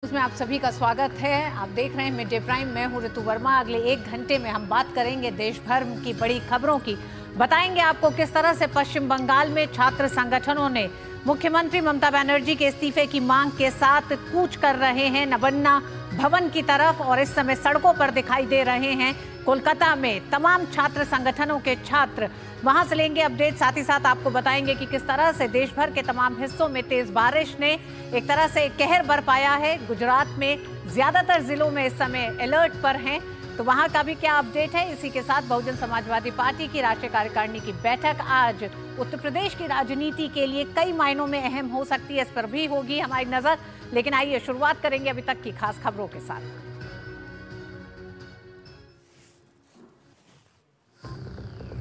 उसमें आप सभी का स्वागत है। आप देख रहे हैं मिड डे प्राइम। मैं हूं ऋतु वर्मा। अगले एक घंटे में हम बात करेंगे देश भर की बड़ी खबरों की। बताएंगे आपको किस तरह से पश्चिम बंगाल में छात्र संगठनों ने मुख्यमंत्री ममता बनर्जी के इस्तीफे की मांग के साथ कूच कर रहे हैं नबन्ना भवन की तरफ और इस समय सड़कों पर दिखाई दे रहे हैं। कोलकाता में तमाम छात्र संगठनों के छात्र वहां से लेंगे अपडेट। साथ ही साथ आपको बताएंगे कि किस तरह से देश भर के तमाम हिस्सों में तेज बारिश ने एक तरह से कहर बरपाया है। गुजरात में ज्यादातर जिलों में इस समय अलर्ट पर हैं, तो वहां का भी क्या अपडेट है। इसी के साथ बहुजन समाजवादी पार्टी की राष्ट्रीय कार्यकारिणी की बैठक आज उत्तर प्रदेश की राजनीति के लिए कई मायनों में अहम हो सकती है, इस पर भी होगी हमारी नजर। लेकिन आइए शुरुआत करेंगे अभी तक की खास खबरों के साथ।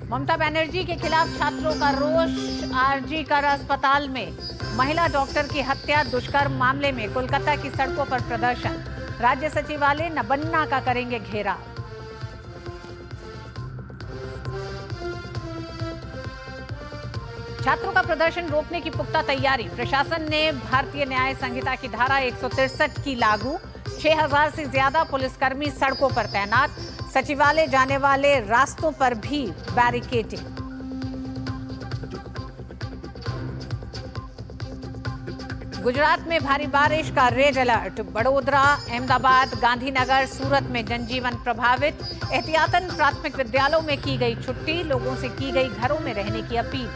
ममता बनर्जी के खिलाफ छात्रों का रोष। आरजी कर अस्पताल में महिला डॉक्टर की हत्या दुष्कर्म मामले में कोलकाता की सड़कों पर प्रदर्शन। राज्य सचिवालय नबन्ना का करेंगे घेराव। छात्रों का प्रदर्शन रोकने की पुख्ता तैयारी। प्रशासन ने भारतीय न्याय संहिता की धारा 163 की लागू। 6000 से ज्यादा पुलिसकर्मी सड़कों पर तैनात। सचिवालय जाने वाले रास्तों पर भी बैरिकेडिंग। गुजरात में भारी बारिश का रेड अलर्ट। बड़ोदरा, अहमदाबाद, गांधीनगर, सूरत में जनजीवन प्रभावित। एहतियातन प्राथमिक विद्यालयों में की गई छुट्टी। लोगों से की गई घरों में रहने की अपील।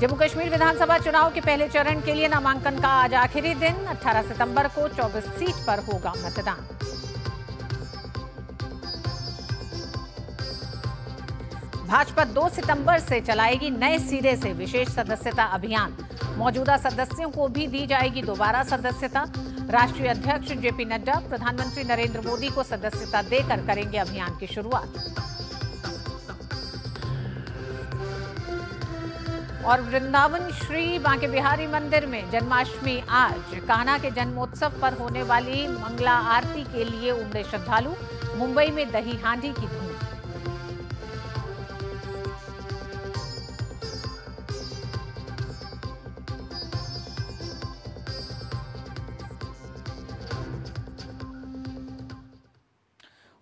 जम्मू कश्मीर विधानसभा चुनाव के पहले चरण के लिए नामांकन का आज आखिरी दिन। 18 सितंबर को 24 सीट पर होगा मतदान। भाजपा 2 सितंबर से चलाएगी नए सिरे से विशेष सदस्यता अभियान। मौजूदा सदस्यों को भी दी जाएगी दोबारा सदस्यता। राष्ट्रीय अध्यक्ष जेपी नड्डा प्रधानमंत्री नरेंद्र मोदी को सदस्यता देकर करेंगे अभियान की शुरुआत। और वृंदावन श्री बांके बिहारी मंदिर में जन्माष्टमी आज। कान्हा के जन्मोत्सव पर होने वाली मंगला आरती के लिए उमड़े श्रद्धालु। मुंबई में दही हांडी की धूम।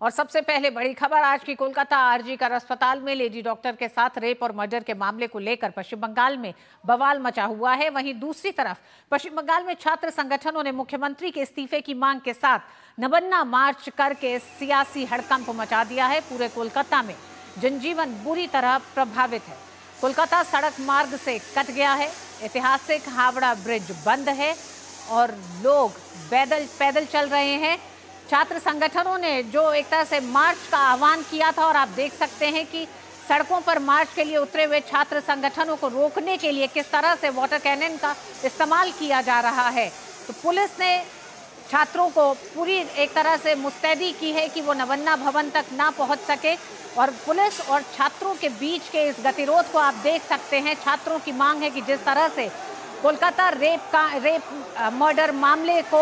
और सबसे पहले बड़ी खबर आज की। कोलकाता आरजी कर अस्पताल में लेडी डॉक्टर के साथ रेप और मर्डर के मामले को लेकर पश्चिम बंगाल में बवाल मचा हुआ है। वहीं दूसरी तरफ पश्चिम बंगाल में छात्र संगठनों ने मुख्यमंत्री के इस्तीफे की मांग के साथ नबन्ना मार्च करके सियासी हड़कंप मचा दिया है। पूरे कोलकाता में जनजीवन बुरी तरह प्रभावित है। कोलकाता सड़क मार्ग से कट गया है। ऐतिहासिक हावड़ा ब्रिज बंद है और लोग पैदल चल रहे हैं। छात्र संगठनों ने जो एक तरह से मार्च का आह्वान किया था और आप देख सकते हैं कि सड़कों पर मार्च के लिए उतरे हुए छात्र संगठनों को रोकने के लिए किस तरह से वाटर कैनन का इस्तेमाल किया जा रहा है। तो पुलिस ने छात्रों को पूरी एक तरह से मुस्तैदी की है कि वो नबन्ना भवन तक ना पहुंच सके। और पुलिस और छात्रों के बीच के इस गतिरोध को आप देख सकते हैं। छात्रों की मांग है कि जिस तरह से कोलकाता रेप मर्डर मामले को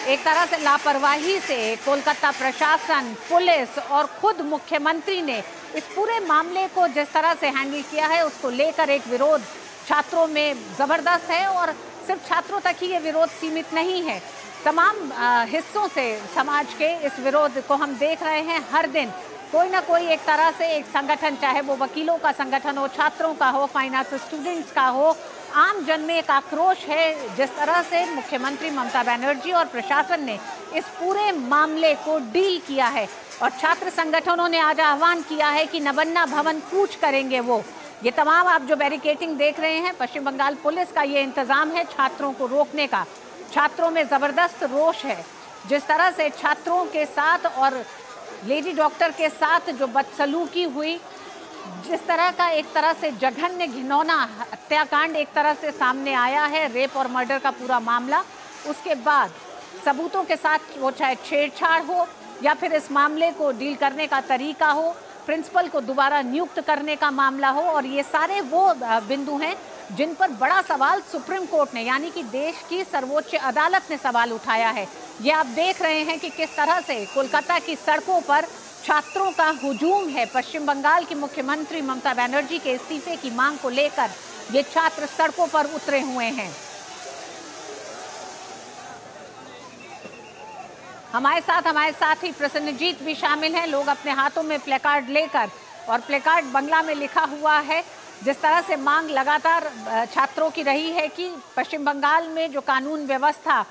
एक तरह से लापरवाही से कोलकाता प्रशासन, पुलिस और खुद मुख्यमंत्री ने इस पूरे मामले को जिस तरह से हैंडल किया है, उसको लेकर एक विरोध छात्रों में जबरदस्त है। और सिर्फ छात्रों तक ही ये विरोध सीमित नहीं है, तमाम हिस्सों से समाज के इस विरोध को हम देख रहे हैं। हर दिन कोई ना कोई एक तरह से एक संगठन, चाहे वो वकीलों का संगठन हो, छात्रों का हो, फाइनेंस स्टूडेंट्स का हो, आम जन में एक आक्रोश है जिस तरह से मुख्यमंत्री ममता बनर्जी और प्रशासन ने इस पूरे मामले को डील किया है। और छात्र संगठनों ने आज आह्वान किया है कि नबन्ना भवन कूच करेंगे वो। ये तमाम आप जो बैरिकेडिंग देख रहे हैं, पश्चिम बंगाल पुलिस का ये इंतजाम है छात्रों को रोकने का। छात्रों में जबरदस्त रोष है। जिस तरह से छात्रों के साथ और लेडी डॉक्टर के साथ जो बदसलूकी हुई, जिस तरह का एक तरह से जघन्य घिनौना हत्याकांड एक तरह से सामने आया है, रेप और मर्डर का पूरा मामला। उसके बाद सबूतों के साथ वो चाहे छेड़छाड़ हो या फिर इस मामले को डील करने का तरीका हो, प्रिंसिपल को दोबारा नियुक्त करने का मामला हो, और ये सारे वो बिंदु हैं जिन पर बड़ा सवाल सुप्रीम कोर्ट ने, यानी कि देश की सर्वोच्च अदालत ने सवाल उठाया है। ये आप देख रहे हैं कि किस तरह से कोलकाता की सड़कों पर छात्रों का हुजूम है। पश्चिम बंगाल की मुख्यमंत्री ममता बनर्जी के इस्तीफे की मांग को लेकर ये छात्र सड़कों पर उतरे हुए हैं। हमारे साथ ही प्रसन्नजीत भी शामिल हैं। लोग अपने हाथों में प्लेकार्ड लेकर, और प्लेकार्ड बंगला में लिखा हुआ है। जिस तरह से मांग लगातार छात्रों की रही है कि पश्चिम बंगाल में जो कानून व्यवस्था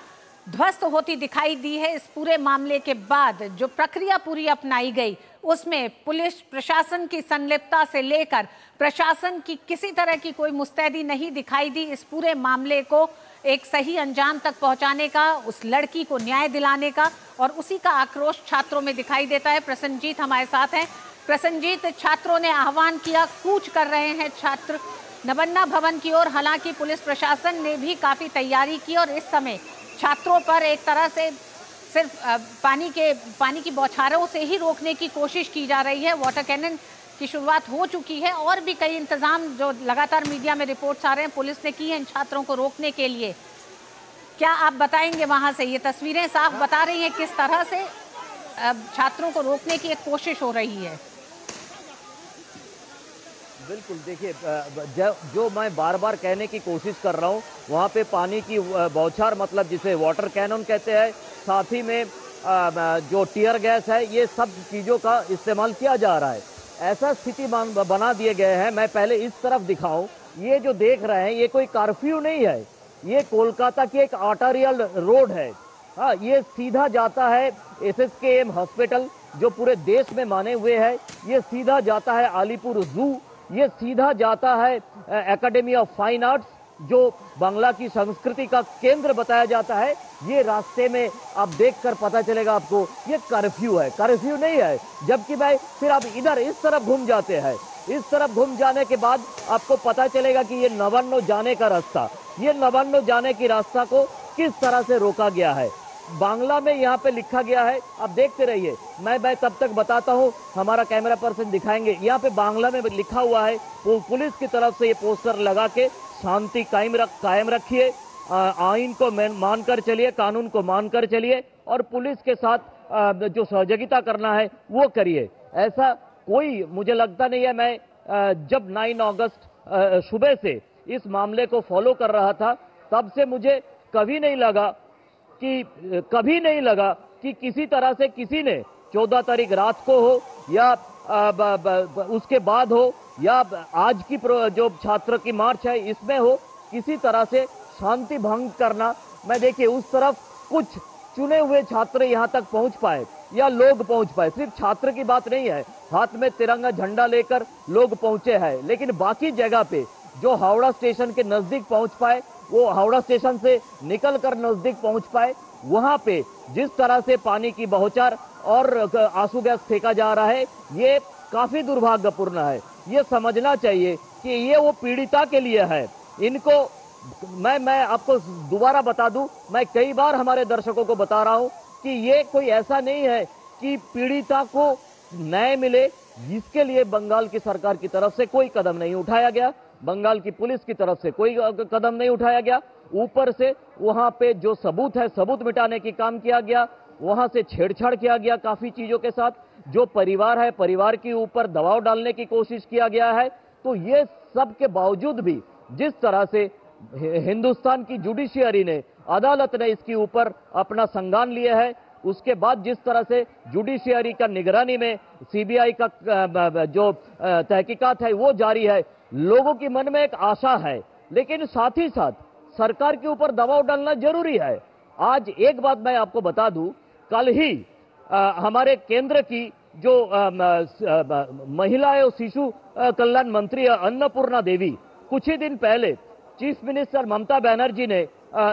ध्वस्त होती दिखाई दी है, इस पूरे मामले के बाद जो प्रक्रिया पूरी अपनाई गई उसमें पुलिस प्रशासन की संलिप्तता से लेकर प्रशासन की किसी तरह की कोई मुस्तैदी नहीं दिखाई दी इस पूरे मामले को एक सही अंजाम तक पहुंचाने का, उस लड़की को न्याय दिलाने का, और उसी का आक्रोश छात्रों में दिखाई देता है। प्रसन्नजीत हमारे साथ हैं। प्रसन्नजीत, छात्रों ने आह्वान किया, कूच कर रहे हैं छात्र नबन्ना भवन की ओर। हालांकि पुलिस प्रशासन ने भी काफी तैयारी की और इस समय छात्रों पर एक तरह से सिर्फ पानी की बौछारों से ही रोकने की कोशिश की जा रही है। वाटर कैनन की शुरुआत हो चुकी है और भी कई इंतजाम जो लगातार मीडिया में रिपोर्ट्स आ रहे हैं पुलिस ने की है इन छात्रों को रोकने के लिए। क्या आप बताएंगे वहां से? ये तस्वीरें साफ बता रही हैं किस तरह से छात्रों को रोकने की एक कोशिश हो रही है। बिल्कुल, देखिए, जो मैं बार बार कहने की कोशिश कर रहा हूँ, वहाँ पे पानी की बौछार, मतलब जिसे वाटर कैनन कहते हैं, साथ ही में जो टीयर गैस है, ये सब चीज़ों का इस्तेमाल किया जा रहा है। ऐसा स्थिति बना दिए गए हैं। मैं पहले इस तरफ दिखाऊं, ये जो देख रहे हैं ये कोई कर्फ्यू नहीं है, ये कोलकाता की एक आर्टेरियल रोड है। हाँ, ये सीधा जाता है SSKM हॉस्पिटल जो पूरे देश में माने हुए है, ये सीधा जाता है अलीपुर जू, ये सीधा जाता है एकेडमी ऑफ फाइन आर्ट्स जो बांग्ला की संस्कृति का केंद्र बताया जाता है। ये रास्ते में आप देखकर पता चलेगा आपको ये कर्फ्यू है, कर्फ्यू नहीं है। जबकि भाई फिर आप इधर इस तरफ घूम जाते हैं, इस तरफ घूम जाने के बाद आपको पता चलेगा कि ये नवान्न जाने का रास्ता, ये नवान्न जाने की रास्ता को किस तरह से रोका गया है। बांग्ला में यहाँ पे लिखा गया है, आप देखते रहिए, मैं तब तक बताता हूँ, हमारा कैमरा पर्सन दिखाएंगे। यहाँ पे बांग्ला में लिखा हुआ है, पुलिस की तरफ से ये पोस्टर लगा के शांति कायम रखिए, आइन को मानकर चलिए, कानून को मानकर चलिए और पुलिस के साथ जो सहयोगिता करना है वो करिए। ऐसा कोई मुझे लगता नहीं है। मैं जब 9 अगस्त सुबह से इस मामले को फॉलो कर रहा था, तब से मुझे कभी नहीं लगा कि किसी तरह से किसी ने 14 तारीख रात को हो या उसके बाद हो या आज की जो छात्र की मार्च है इसमें हो, किसी तरह से शांति भंग करना। मैं देखिए उस तरफ कुछ चुने हुए छात्र यहां तक पहुंच पाए या लोग पहुंच पाए, सिर्फ छात्र की बात नहीं है, हाथ में तिरंगा झंडा लेकर लोग पहुंचे हैं। लेकिन बाकी जगह पे जो हावड़ा स्टेशन के नजदीक पहुंच पाए, वो हावड़ा स्टेशन से निकलकर नजदीक पहुंच पाए, वहां पे जिस तरह से पानी की बौछार और आंसू गैस फेंका जा रहा है, ये काफी दुर्भाग्यपूर्ण है। ये समझना चाहिए कि ये वो पीड़िता के लिए है। इनको मैं आपको दोबारा बता दूं, मैं कई बार हमारे दर्शकों को बता रहा हूं कि ये कोई ऐसा नहीं है कि पीड़िता को न्याय मिले, जिसके लिए बंगाल की सरकार की तरफ से कोई कदम नहीं उठाया गया, बंगाल की पुलिस की तरफ से कोई कदम नहीं उठाया गया। ऊपर से वहां पे जो सबूत है, सबूत मिटाने की काम किया गया, वहां से छेड़छाड़ किया गया काफी चीजों के साथ। जो परिवार है, परिवार के ऊपर दबाव डालने की कोशिश किया गया है। तो ये सब के बावजूद भी जिस तरह से हिंदुस्तान की जुडिशियरी ने, अदालत ने इसके ऊपर अपना संज्ञान लिया है, उसके बाद जिस तरह से जुडिशियरी का निगरानी में CBI का जो तहकीकात है वो जारी है, लोगों के मन में एक आशा है। लेकिन साथ ही साथ सरकार के ऊपर दबाव डालना जरूरी है। आज एक बात मैं आपको बता दूं, कल ही हमारे केंद्र की जो महिला एवं शिशु कल्याण मंत्री अन्नपूर्णा देवी, कुछ ही दिन पहले चीफ मिनिस्टर ममता बनर्जी ने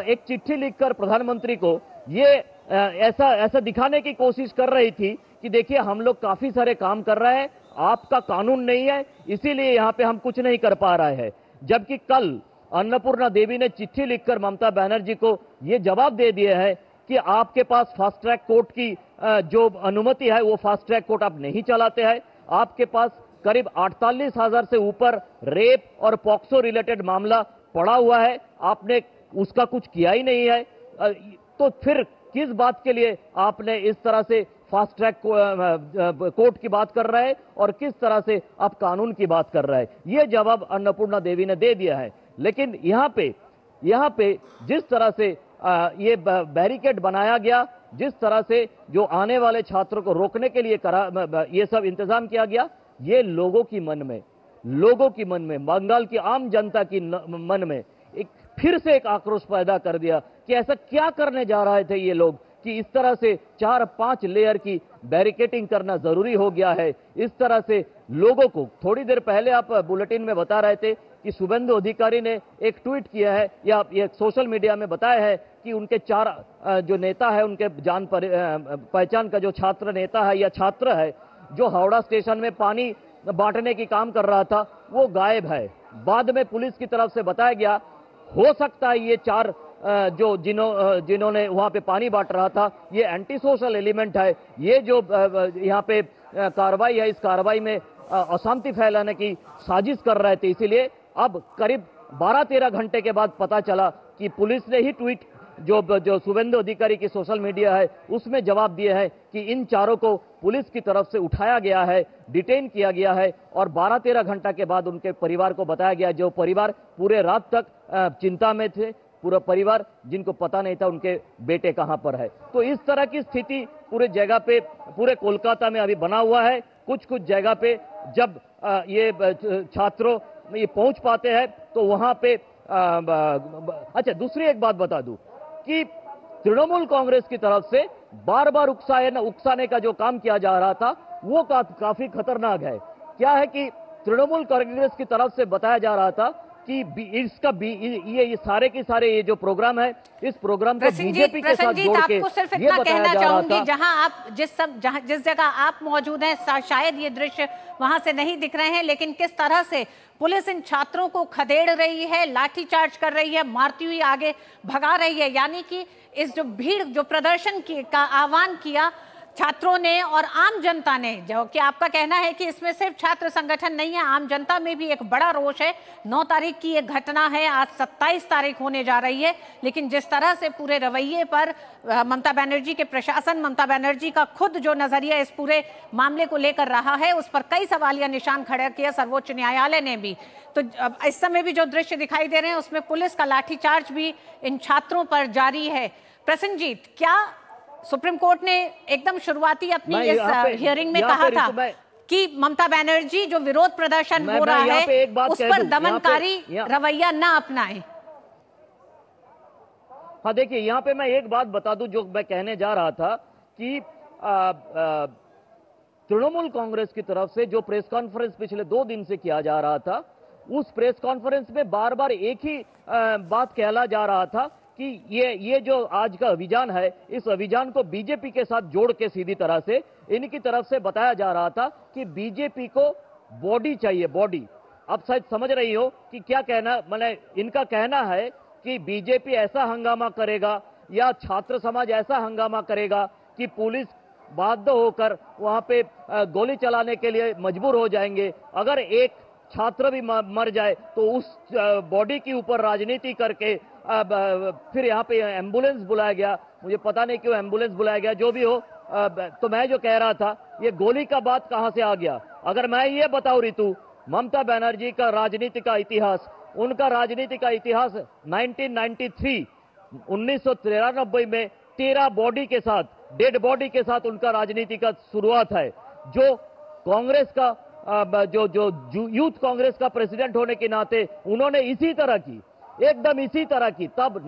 एक चिट्ठी लिखकर प्रधानमंत्री को ये ऐसा दिखाने की कोशिश कर रही थी कि देखिए हम लोग काफी सारे काम कर रहे हैं, आपका कानून नहीं है, इसीलिए यहाँ पे हम कुछ नहीं कर पा रहे हैं। जबकि कल अन्नपूर्णा देवी ने चिट्ठी लिखकर ममता बनर्जी को ये जवाब दे दिया है कि आपके पास फास्ट ट्रैक कोर्ट की जो अनुमति है वो फास्ट ट्रैक कोर्ट आप नहीं चलाते हैं, आपके पास करीब 48,000 से ऊपर रेप और पॉक्सो रिलेटेड मामला पड़ा हुआ है, आपने उसका कुछ किया ही नहीं है। तो फिर किस बात के लिए आपने इस तरह से फास्ट ट्रैक कोर्ट की बात कर रहा है और किस तरह से आप कानून की बात कर रहा है। यह जवाब अन्नपूर्णा देवी ने दे दिया है। लेकिन यहाँ पे जिस तरह से ये बैरिकेड बनाया गया, जिस तरह से जो आने वाले छात्रों को रोकने के लिए ये सब इंतजाम किया गया, ये लोगों की मन में, बंगाल की आम जनता की मन में फिर से एक आक्रोश पैदा कर दिया कि ऐसा क्या करने जा रहे थे ये लोग कि इस तरह से 4-5 लेयर की बैरिकेडिंग करना जरूरी हो गया है। इस तरह से लोगों को, थोड़ी देर पहले आप बुलेटिन में बता रहे थे कि शुभेंदु अधिकारी ने एक ट्वीट किया है या ये सोशल मीडिया में बताया है कि उनके 4 जो नेता है, उनके जान पहचान का जो छात्र नेता है या छात्र है, जो हावड़ा स्टेशन में पानी बांटने की काम कर रहा था, वो गायब है। बाद में पुलिस की तरफ से बताया गया, हो सकता है ये 4 जो जिन्होंने वहां पे पानी बांट रहा था, ये एंटी सोशल एलिमेंट है। ये जो यहाँ पे कार्रवाई है, इस कार्रवाई में अशांति फैलाने की साजिश कर रहे थे। इसीलिए अब करीब 12-13 घंटे के बाद पता चला कि पुलिस ने ही ट्वीट जो शुभेंदु अधिकारी की सोशल मीडिया है उसमें जवाब दिए हैं कि इन 4 को पुलिस की तरफ से उठाया गया है, डिटेन किया गया है और 12-13 घंटा के बाद उनके परिवार को बताया गया, जो परिवार पूरे रात तक चिंता में थे, पूरा परिवार जिनको पता नहीं था उनके बेटे कहां पर है। तो इस तरह की स्थिति पूरे जगह पे, पूरे कोलकाता में अभी बना हुआ है। कुछ जगह पे जब ये छात्रों ये पहुंच पाते हैं तो वहां पे अच्छा, दूसरी एक बात बता दूं कि तृणमूल कांग्रेस की तरफ से बार बार उकसाने का जो काम किया जा रहा था वो काफी खतरनाक है। क्या है कि तृणमूल कांग्रेस की तरफ से बताया जा रहा था कि ये सारे के सारे ये जो प्रोग्राम है, इस प्रोग्राम को बीजेपी के साथ जोड़ के आपको सिर्फ इतना कहना चाहूंगी, जहां आप जिस जगह आप मौजूद हैं, शायद ये दृश्य वहां से नहीं दिख रहे हैं, लेकिन किस तरह से पुलिस इन छात्रों को खदेड़ रही है, लाठीचार्ज कर रही है, मारती हुई आगे भगा रही है। यानी कि इस जो भीड़, जो प्रदर्शन का आह्वान किया छात्रों ने और आम जनता ने, जो कि आपका कहना है कि इसमें सिर्फ छात्र संगठन नहीं है, आम जनता में भी एक बड़ा रोष है। 9 तारीख की एक घटना है, आज 27 तारीख होने जा रही है, लेकिन जिस तरह से पूरे रवैये पर ममता बनर्जी के प्रशासन, ममता बनर्जी का खुद जो नजरिया इस पूरे मामले को लेकर रहा है, उस पर कई सवालिया निशान खड़े किया सर्वोच्च न्यायालय ने भी। तो इस समय भी जो दृश्य दिखाई दे रहे हैं उसमें पुलिस का लाठीचार्ज भी इन छात्रों पर जारी है। प्रसन्नजीत, क्या सुप्रीम कोर्ट ने एकदम शुरुआती अपनी इस हियरिंग में कहा था कि ममता बनर्जी जो विरोध प्रदर्शन हो रहा है उस पर दमनकारी रवैया न अपनाएं? हाँ, देखिए, यहाँ पे मैं एक बात बता दूं जो मैं कहने जा रहा था कि तृणमूल कांग्रेस की तरफ से जो प्रेस कॉन्फ्रेंस पिछले 2 दिन से किया जा रहा था, उस प्रेस कॉन्फ्रेंस में बार बार एक ही बात कहला जा रहा था कि ये जो आज का अभियान है, इस अभियान को बीजेपी के साथ जोड़ के सीधी तरह से इनकी तरफ से बताया जा रहा था कि बीजेपी को बॉडी चाहिए, बॉडी। अब शायद समझ रही हो कि क्या कहना, मतलब इनका कहना है कि बीजेपी ऐसा हंगामा करेगा या छात्र समाज ऐसा हंगामा करेगा कि पुलिस बाध्य होकर वहां पे गोली चलाने के लिए मजबूर हो जाएंगे। अगर एक छात्र भी मर जाए तो उस बॉडी के ऊपर राजनीति करके फिर यहाँ पे एम्बुलेंस बुलाया गया। मुझे पता नहीं क्यों एम्बुलेंस बुलाया गया, जो भी हो। तो मैं जो कह रहा था, ये गोली का बात कहां से आ गया? अगर मैं ये बताऊं रितु, ममता बनर्जी का राजनीति का इतिहास, उनका राजनीति का इतिहास 1993 1993 में 13 बॉडी के साथ, डेड बॉडी के साथ उनका राजनीति का शुरुआत है। जो कांग्रेस का जो यूथ कांग्रेस का प्रेसिडेंट होने के नाते उन्होंने इसी तरह की, एकदम इसी तरह की, तब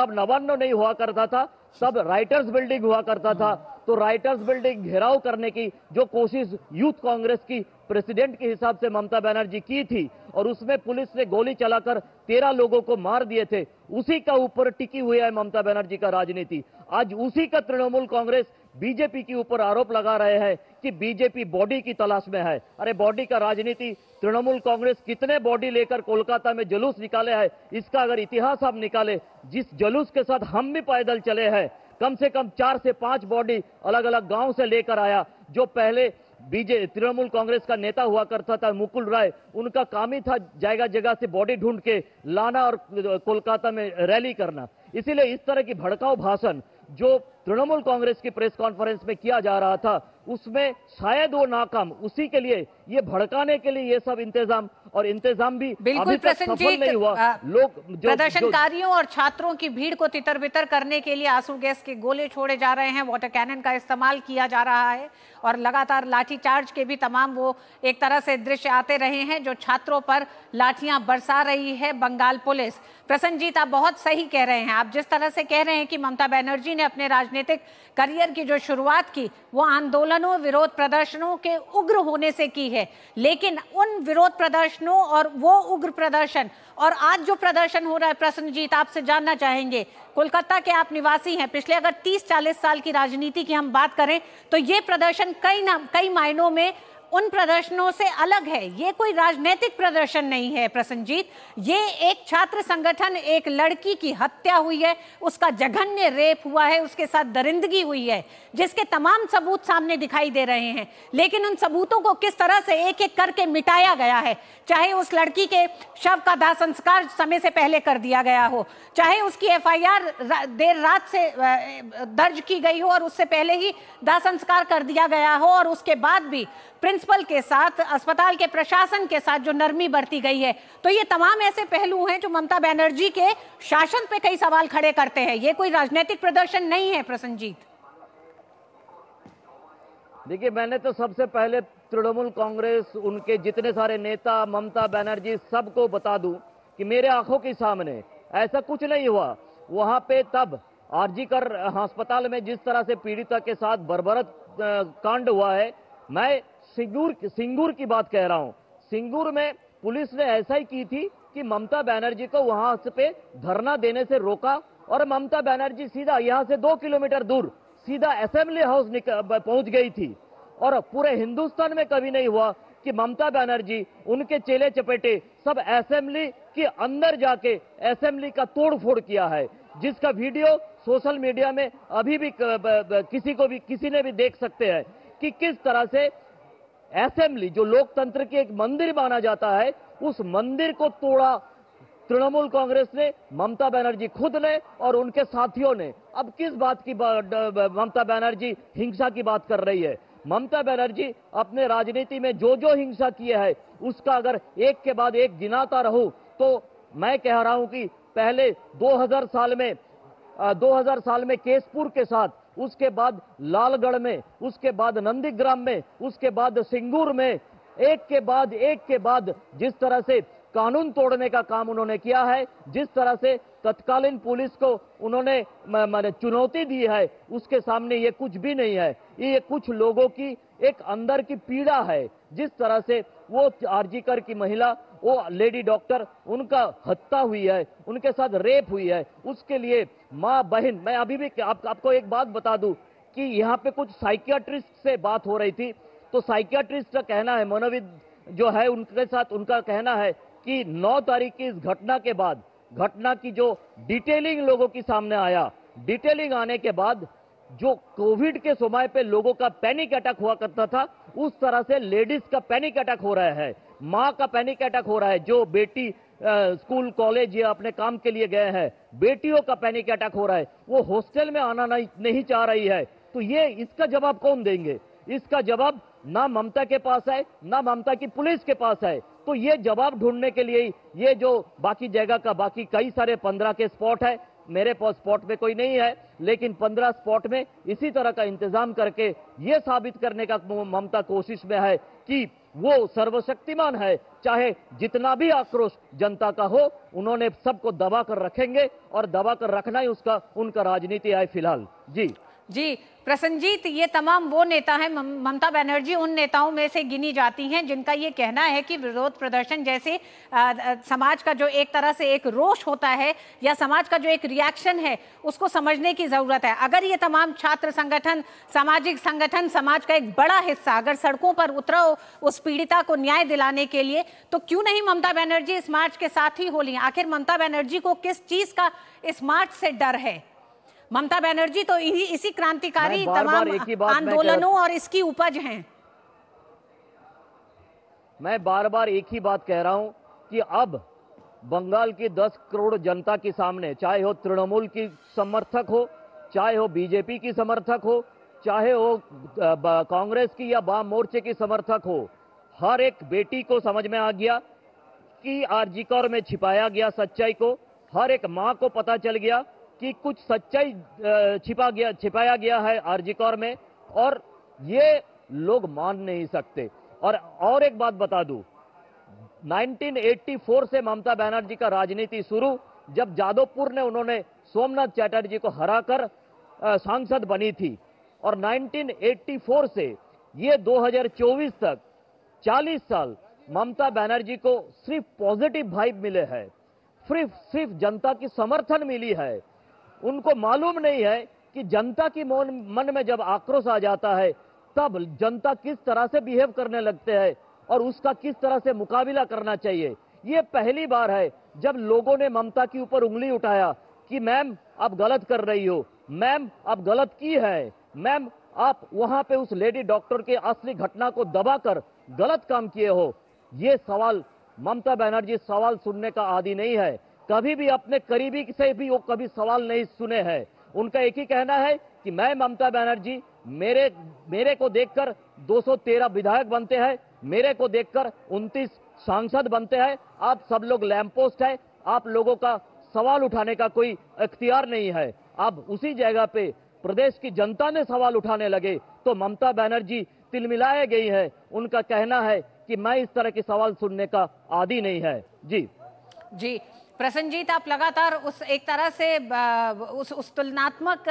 नवान्न नहीं हुआ करता था, तब राइटर्स बिल्डिंग हुआ करता था। तो राइटर्स बिल्डिंग घेराव करने की जो कोशिश यूथ कांग्रेस की प्रेसिडेंट के हिसाब से ममता बनर्जी की थी और उसमें पुलिस ने गोली चलाकर 13 लोगों को मार दिए थे, उसी का ऊपर टिकी हुई है ममता बनर्जी का राजनीति। आज उसी का तृणमूल कांग्रेस बीजेपी के ऊपर आरोप लगा रहे हैं कि बीजेपी बॉडी की तलाश में है। अरे बॉडी का राजनीति तृणमूल कांग्रेस कितने बॉडी लेकर कोलकाता में जुलूस निकाले हैं, इसका अगर इतिहास आप निकाले, जिस जुलूस के साथ हम भी पैदल चले हैं, कम से कम 4 से 5 बॉडी अलग अलग गांव से लेकर आया। जो पहले तृणमूल कांग्रेस का नेता हुआ करता था मुकुल राय, उनका काम ही था जगह जगह से बॉडी ढूंढ के लाना और कोलकाता में रैली करना। इसीलिए इस तरह की भड़काऊ भाषण जो तृणमूल कांग्रेस की प्रेस कॉन्फ्रेंस में किया जा रहा था, उसमें शायद वो नाकाम, उसी के लिए ये भड़काने के लिए ये सब इंतजाम भी अभी तक सफल नहीं हुआ। लोग प्रदर्शनकारियों और छात्रों की भीड़ को तितर बितर करने के लिए आंसू गैस के गोले छोड़े जा रहे हैं, वाटर कैनन का इस्तेमाल किया जा रहा है और लगातार लाठीचार्ज के भी तमाम वो एक तरह से दृश्य आते रहे हैं जो छात्रों पर लाठियां बरसा रही है बंगाल पुलिस। प्रसन्नजीत, आप बहुत सही कह रहे हैं। आप जिस तरह से कह रहे हैं कि ममता बनर्जी ने अपने राजनीतिक करियर की जो शुरुआत की वो आंदोलनों, विरोध प्रदर्शनों के उग्र होने से की है, लेकिन उन विरोध प्रदर्शनों और वो उग्र प्रदर्शन और आज जो प्रदर्शन हो रहा है, प्रसन्नजीत आपसे जानना चाहेंगे, कोलकाता के आप निवासी हैं, पिछले अगर 30-40 साल की राजनीति की हम बात करें तो ये प्रदर्शन कई मायनों में उन प्रदर्शनों से अलग है। ये कोई राजनीतिक प्रदर्शन नहीं है प्रसन्नजीत, ये एक छात्र संगठन, एक लड़की की हत्या हुई है, उसका जघन्य रेप हुआ है, उसके साथ दरिंदगी हुई है, जिसके तमाम सबूत सामने दिखाई दे रहे हैं, लेकिन उन सबूतों को किस तरह से एक एक करके मिटाया गया है। चाहे उस लड़की के शव का दाह संस्कार समय से पहले कर दिया गया हो, चाहे उसकी एफआईआर देर रात से दर्ज की गई हो और उससे पहले ही दाह संस्कार कर दिया गया हो, और उसके बाद भी प्रिंसिपल के साथ, अस्पताल के प्रशासन के साथ जो नरमी बरती गई है, तो ये तमाम ऐसे पहलू हैं जो ममता बनर्जी के शासन पे कई सवाल खड़े करते हैं। ये कोई राजनीतिक प्रदर्शन नहीं है प्रसन्नजीत। देखिए, मैंने तो सबसे पहले तृणमूल कांग्रेस, उनके जितने सारे नेता, ममता बनर्जी, सबको बता दूं कि मेरे आंखों के सामने ऐसा कुछ नहीं हुआ। वहां पे तब आरजीकर अस्पताल में जिस तरह से पीड़िता के साथ बर्बरत कांड हुआ है, मैं सिंगूर की बात कह रहा हूं। सिंगूर में पुलिस ने ऐसा ही की थी कि ममता बनर्जी को वहां पे धरना देने से रोका और ममता बनर्जी सीधा यहां से 2 किलोमीटर दूर सीधा असेंबली हाउस पहुंच गई थी। और पूरे हिंदुस्तान में कभी नहीं हुआ कि ममता बनर्जी, उनके चेले चपेटे सब असेंबली के अंदर जाके असेंबली का तोड़फोड़ किया है, जिसका वीडियो सोशल मीडिया में अभी भी किसी ने भी देख सकते हैं कि किस तरह से असेंबली, जो लोकतंत्र की एक मंदिर माना जाता है, उस मंदिर को तोड़ा तृणमूल कांग्रेस ने, ममता बनर्जी खुद ने और उनके साथियों ने। अब किस बात की ममता बनर्जी हिंसा की बात कर रही है? ममता बनर्जी अपने राजनीति में जो जो हिंसा किया है उसका अगर एक के बाद एक गिनाता रहूं तो मैं कह रहा हूं कि पहले 2000 साल में केसपुर के साथ, उसके बाद लालगढ़ में, उसके बाद नंदीग्राम में, उसके बाद सिंगूर में, एक के बाद जिस तरह से कानून तोड़ने का काम उन्होंने किया है, जिस तरह से तत्कालीन पुलिस को उन्होंने चुनौती दी है, उसके सामने ये कुछ भी नहीं है। ये कुछ लोगों की एक अंदर की पीड़ा है। जिस तरह से वो आरजीकर की महिला, वो लेडी डॉक्टर, उनका हत्या हुई है, उनके साथ रेप हुई है, उसके लिए माँ बहन, मैं अभी भी आपको एक बात बता दूं कि यहाँ पे कुछ साइकियाट्रिस्ट से बात हो रही थी, तो साइकियाट्रिस्ट का कहना है, मनोविद जो है उनके साथ, उनका कहना है कि 9 तारीख की इस घटना के बाद, घटना की जो डिटेलिंग लोगों की सामने आया, डिटेलिंग आने के बाद जो कोविड के समय पे लोगों का पैनिक अटैक हुआ करता था, उस तरह से लेडीज का पैनिक अटैक हो रहा है, माँ का पैनिक अटैक हो रहा है, जो बेटी स्कूल कॉलेज या अपने काम के लिए गए हैं, बेटियों का पैनिक अटैक हो रहा है, वो हॉस्टल में आना नहीं चाह रही है। तो ये इसका जवाब कौन देंगे? इसका जवाब ना ममता के पास है, ना ममता की पुलिस के पास है। तो ये जवाब ढूंढने के लिए ये जो बाकी जगह का, बाकी कई सारे 15 के स्पॉट है, मेरे पास स्पॉट में कोई नहीं है, लेकिन 15 स्पॉट में इसी तरह का इंतजाम करके ये साबित करने का ममता कोशिश में है कि वो सर्वशक्तिमान है। चाहे जितना भी आक्रोश जनता का हो, उन्होंने सबको दबा कर रखेंगे और दबा कर रखना ही उनका राजनीति है फिलहाल। जी प्रसन्नजीत, ये तमाम वो नेता हैं, ममता बनर्जी उन नेताओं में से गिनी जाती हैं जिनका ये कहना है कि विरोध प्रदर्शन जैसे समाज का जो एक तरह से एक रोष होता है या समाज का जो एक रिएक्शन है, उसको समझने की जरूरत है। अगर ये तमाम छात्र संगठन, सामाजिक संगठन, समाज का एक बड़ा हिस्सा अगर सड़कों पर उतरा उस पीड़िता को न्याय दिलाने के लिए, तो क्यों नहीं ममता बनर्जी इस मार्च के साथ ही हो ली? आखिर ममता बनर्जी को किस चीज का इस मार्च से डर है? ममता बनर्जी तो इसी क्रांतिकारी तमाम आंदोलनों और इसकी उपज हैं। मैं बार बार एक ही बात कह रहा हूं कि अब बंगाल की 10 करोड़ जनता के सामने, चाहे हो तृणमूल की समर्थक हो चाहे वो बीजेपी की समर्थक हो, चाहे वो कांग्रेस की या वाम मोर्चे की समर्थक हो, हर एक बेटी को समझ में आ गया कि आरजी कौर में छिपाया गया सच्चाई को। हर एक मां को पता चल गया कि कुछ सच्चाई छिपाया गया है आरजी कौर में, और ये लोग मान नहीं सकते। और एक बात बता दूं, 1984 से ममता बनर्जी का राजनीति शुरू, जब जादवपुर ने उन्होंने सोमनाथ चैटर्जी को हराकर सांसद बनी थी, और 1984 से ये 2024 तक 40 साल ममता बनर्जी को सिर्फ पॉजिटिव वाइब मिले हैं, सिर्फ जनता की समर्थन मिली है। उनको मालूम नहीं है कि जनता की मन में जब आक्रोश आ जाता है तब जनता किस तरह से बिहेव करने लगते हैं और उसका किस तरह से मुकाबला करना चाहिए। ये पहली बार है जब लोगों ने ममता के ऊपर उंगली उठाया कि मैम आप गलत कर रही हो, मैम आप गलत की है, मैम आप वहां पे उस लेडी डॉक्टर के असली घटना को दबाकर गलत काम किए हो। ये सवाल ममता बनर्जी सवाल सुनने का आदी नहीं है, कभी भी अपने करीबी से भी वो कभी सवाल नहीं सुने हैं। उनका एक ही कहना है कि मैं ममता बनर्जी, मेरे को देखकर 213 विधायक बनते हैं, मेरे को देखकर 29 सांसद बनते हैं, आप सब लोग लैंप पोस्ट है, आप लोगों का सवाल उठाने का कोई इख्तियार नहीं है। अब उसी जगह पे प्रदेश की जनता ने सवाल उठाने लगे तो ममता बनर्जी तिलमिलाए गई है। उनका कहना है कि मैं इस तरह के सवाल सुनने का आदी नहीं है। जी प्रसन्नजीत, आप लगातार उस एक तरह से उस तुलनात्मक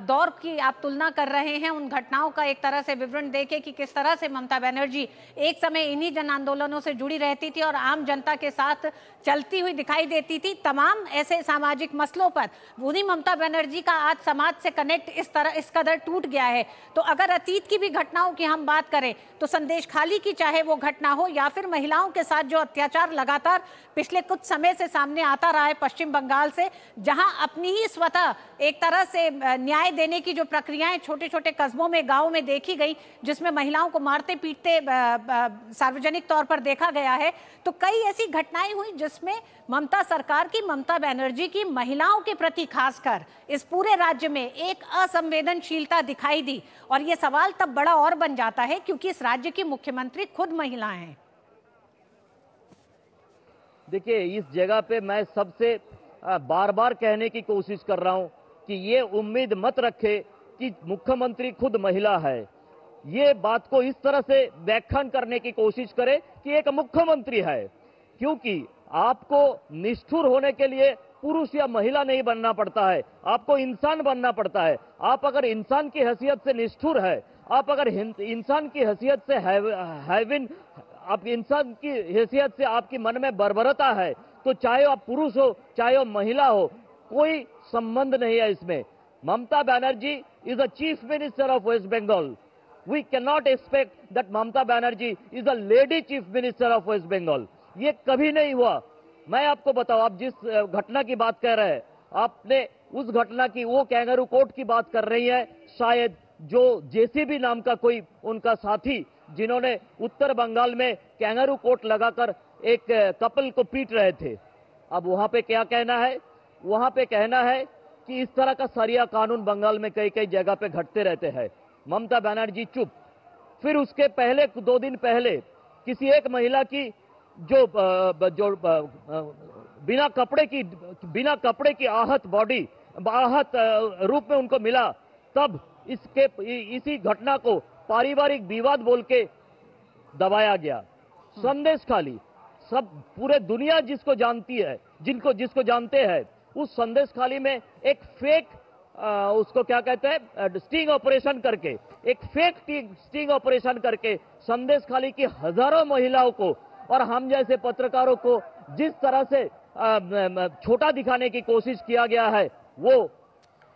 दौर की आप तुलना कर रहे हैं, उन घटनाओं का एक तरह से विवरण देके कि किस तरह से ममता बनर्जी एक समय इन्हीं जन आंदोलनों से जुड़ी रहती थी और आम जनता के साथ चलती हुई दिखाई देती थी तमाम ऐसे सामाजिक मसलों पर। उन्हीं ममता बनर्जी का आज समाज से कनेक्ट इस कदर टूट गया है। तो अगर अतीत की भी घटनाओं की हम बात करें तो संदेश खाली की चाहे वो घटना हो या फिर महिलाओं के साथ जो अत्याचार लगातार पिछले कुछ समय से सामने आता रहा है पश्चिम बंगाल से, जहां अपनी ही स्वतः एक तरह से न्याय देने की जो प्रक्रियाएं छोटे छोटे कस्बों में, गांव में देखी गई, जिसमें महिलाओं को मारते पीटते सार्वजनिक तौर पर देखा गया है, तो कई ऐसी घटनाएं हुई जिसमें ममता सरकार की, ममता बनर्जी की महिलाओं के प्रति खासकर इस पूरे राज्य में एक असंवेदनशीलता दिखाई दी। और यह सवाल तब बड़ा और बन जाता है क्योंकि इस राज्य की मुख्यमंत्री खुद महिलाएं हैं। देखिए, इस जगह पे मैं सबसे बार बार कहने की कोशिश कर रहा हूं कि ये उम्मीद मत रखे कि मुख्यमंत्री खुद महिला है। ये बात को इस तरह से व्याख्यान करने की कोशिश करे कि एक मुख्यमंत्री है, क्योंकि आपको निष्ठुर होने के लिए पुरुष या महिला नहीं बनना पड़ता है, आपको इंसान बनना पड़ता है। आप अगर इंसान की हैसियत से निष्ठुर है, आप अगर इंसान की हैसियत से आप इंसान की हैसियत से आपकी मन में बर्बरता है, तो चाहे आप पुरुष हो चाहे वो महिला हो, कोई संबंध नहीं है इसमें। Mamata Banerjee is the chief minister of West Bengal. We can not expect that Mamata Banerjee is the lady chief minister of West Bengal. ये कभी नहीं हुआ। मैं आपको बताऊं, आप जिस घटना की बात कर रहे हैं, आपने उस घटना की, वो कैंगारू कोर्ट की बात कर रही है, शायद जो जेसीबी नाम का कोई उनका साथी, जिन्होंने उत्तर बंगाल में कैंगारू कोर्ट लगाकर एक कपल को पीट रहे थे। अब वहां पे क्या कहना है? वहां पे कहना है कि इस तरह का सरिया कानून बंगाल में कई कई जगह पे घटते रहते हैं। ममता बनर्जी चुप। फिर उसके पहले 2 दिन पहले किसी एक महिला की जो बिना कपड़े की आहत बॉडी, आहत रूप में उनको मिला, तब इसी घटना को पारिवारिक विवाद बोल के दबाया गया। संदेश खाली, सब पूरे दुनिया जिसको जानती है, जिसको जानते हैं, उस संदेश खाली में एक फेक उसको क्या कहते हैं, स्टिंग ऑपरेशन करके, एक फेक स्टिंग ऑपरेशन करके संदेश खाली की हजारों महिलाओं को और हम जैसे पत्रकारों को जिस तरह से छोटा दिखाने की कोशिश किया गया है, वो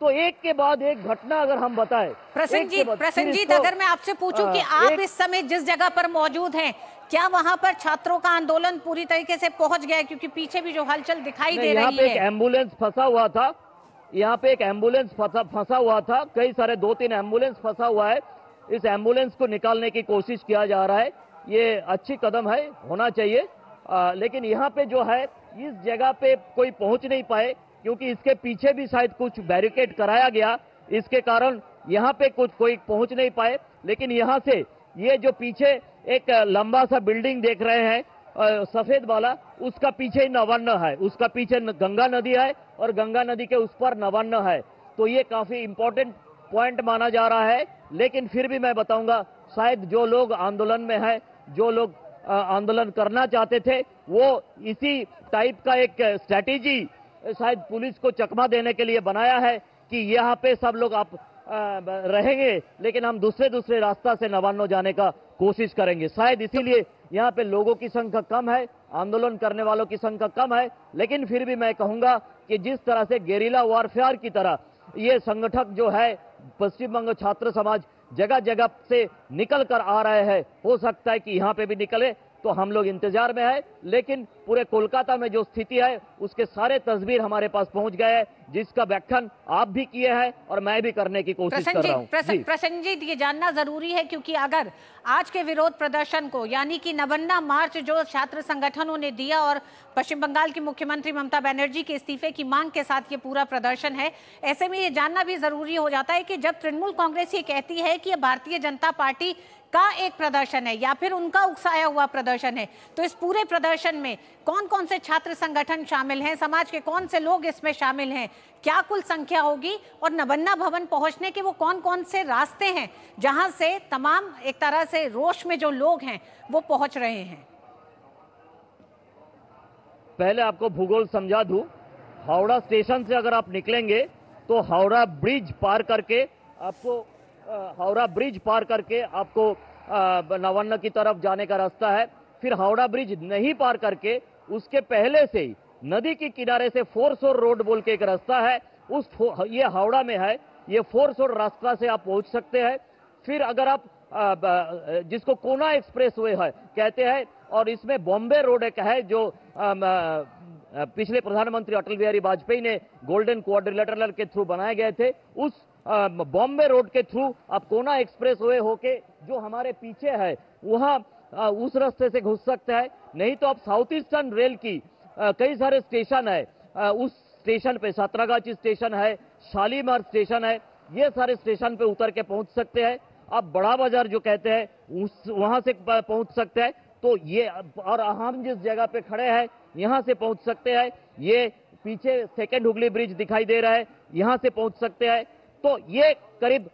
तो एक के बाद एक घटना अगर हम बताएं। प्रसन्नजीत, अगर मैं आपसे पूछूं कि आप इस समय जिस जगह पर मौजूद हैं, क्या वहां पर छात्रों का आंदोलन पूरी तरीके से पहुंच गया है? क्योंकि पीछे भी जो हलचल दिखाई दे रही है। यहाँ पे एक एम्बुलेंस फंसा हुआ था, यहाँ पे एक एम्बुलेंस फंसा हुआ था, कई सारे 2-3 एम्बुलेंस फंसा हुआ है। इस एम्बुलेंस को निकालने की कोशिश किया जा रहा है। ये अच्छी कदम है, होना चाहिए। लेकिन यहाँ पे जो है, इस जगह पे कोई पहुंच नहीं पाए, क्योंकि इसके पीछे भी शायद कुछ बैरिकेड कराया गया, इसके कारण यहाँ पे कोई पहुंच नहीं पाए। लेकिन यहाँ से ये जो पीछे एक लंबा सा बिल्डिंग देख रहे हैं सफेद वाला, उसका पीछे नवान्न है, उसका पीछे गंगा नदी है और गंगा नदी के उस पर नवान्न है। तो ये काफी इंपॉर्टेंट पॉइंट माना जा रहा है। लेकिन फिर भी मैं बताऊंगा, शायद जो लोग आंदोलन में है, जो लोग आंदोलन करना चाहते थे, वो इसी टाइप का एक स्ट्रैटेजी शायद पुलिस को चकमा देने के लिए बनाया है कि यहाँ पे सब लोग आप रहेंगे, लेकिन हम दूसरे रास्ता से नवान्नो जाने का कोशिश करेंगे। शायद इसीलिए यहाँ पे लोगों की संख्या कम है, आंदोलन करने वालों की संख्या कम है। लेकिन फिर भी मैं कहूंगा कि जिस तरह से गेरिला वॉरफेयर की तरह ये संगठक जो है पश्चिम बंग छात्र समाज जगह जगह से निकल कर आ रहे हैं, हो सकता है कि यहाँ पे भी निकले, तो हम लोग इंतजार में है। लेकिन पूरे कोलकाता में जो स्थिति है उसके सारे तस्वीर हमारे पास पहुंच गए हैं, जिसका व्याख्यान आप भी किए हैं और मैं भी करने की कोशिश कर रहा हूं। प्रसन्नजीत, ये जानना जरूरी है क्योंकि अगर आज के विरोध प्रदर्शन को, यानी कि नवन्ना मार्च जो छात्र संगठनों ने दिया और पश्चिम बंगाल की मुख्यमंत्री ममता बनर्जी के इस्तीफे की मांग के साथ ये पूरा प्रदर्शन है, ऐसे में ये जानना भी जरूरी हो जाता है कि जब तृणमूल कांग्रेस ये कहती है कि ये भारतीय जनता पार्टी का एक प्रदर्शन है या फिर उनका उकसाया हुआ प्रदर्शन है, तो इस पूरे प्रदर्शन में कौन कौन से छात्र संगठन शामिल हैं, समाज के कौन से लोग इसमें शामिल हैं, क्या कुल संख्या होगी और नवन्ना भवन पहुंचने के वो कौन कौन से रास्ते हैं जहां से तमाम एक तरह से रोष में जो लोग हैं वो पहुंच रहे हैं? पहले आपको भूगोल समझा दूं। हावड़ा स्टेशन से अगर आप निकलेंगे तो हावड़ा ब्रिज पार करके आपको नवान्न की तरफ जाने का रास्ता है। फिर हावड़ा ब्रिज नहीं पार करके उसके पहले से ही नदी के किनारे से फोरसोर रोड बोल के एक रास्ता है, ये हावड़ा में है, ये फोरसोर रास्ता से आप पहुंच सकते हैं। फिर अगर आप जिसको कोना एक्सप्रेस वे है कहते हैं, और इसमें बॉम्बे रोड एक है जो पिछले प्रधानमंत्री अटल बिहारी वाजपेयी ने गोल्डन क्वाड्रिलेटरल के थ्रू बनाए गए थे, उस बॉम्बे रोड के थ्रू आप कोना एक्सप्रेस वे होके जो हमारे पीछे है वहां उस रास्ते से घुस सकते हैं। नहीं तो आप साउथ ईस्टर्न रेल की कई सारे स्टेशन है, उस स्टेशन पे सातरागाची स्टेशन है, शालीमार स्टेशन है, ये सारे स्टेशन पे उतर के पहुंच सकते हैं। आप बड़ा बाजार जो कहते हैं वहां से पहुंच सकते हैं। तो ये, और हम जिस जगह पे खड़े हैं यहां से पहुंच सकते हैं। ये पीछे सेकेंड हुगली ब्रिज दिखाई दे रहा है, यहां से पहुंच सकते हैं। तो ये करीब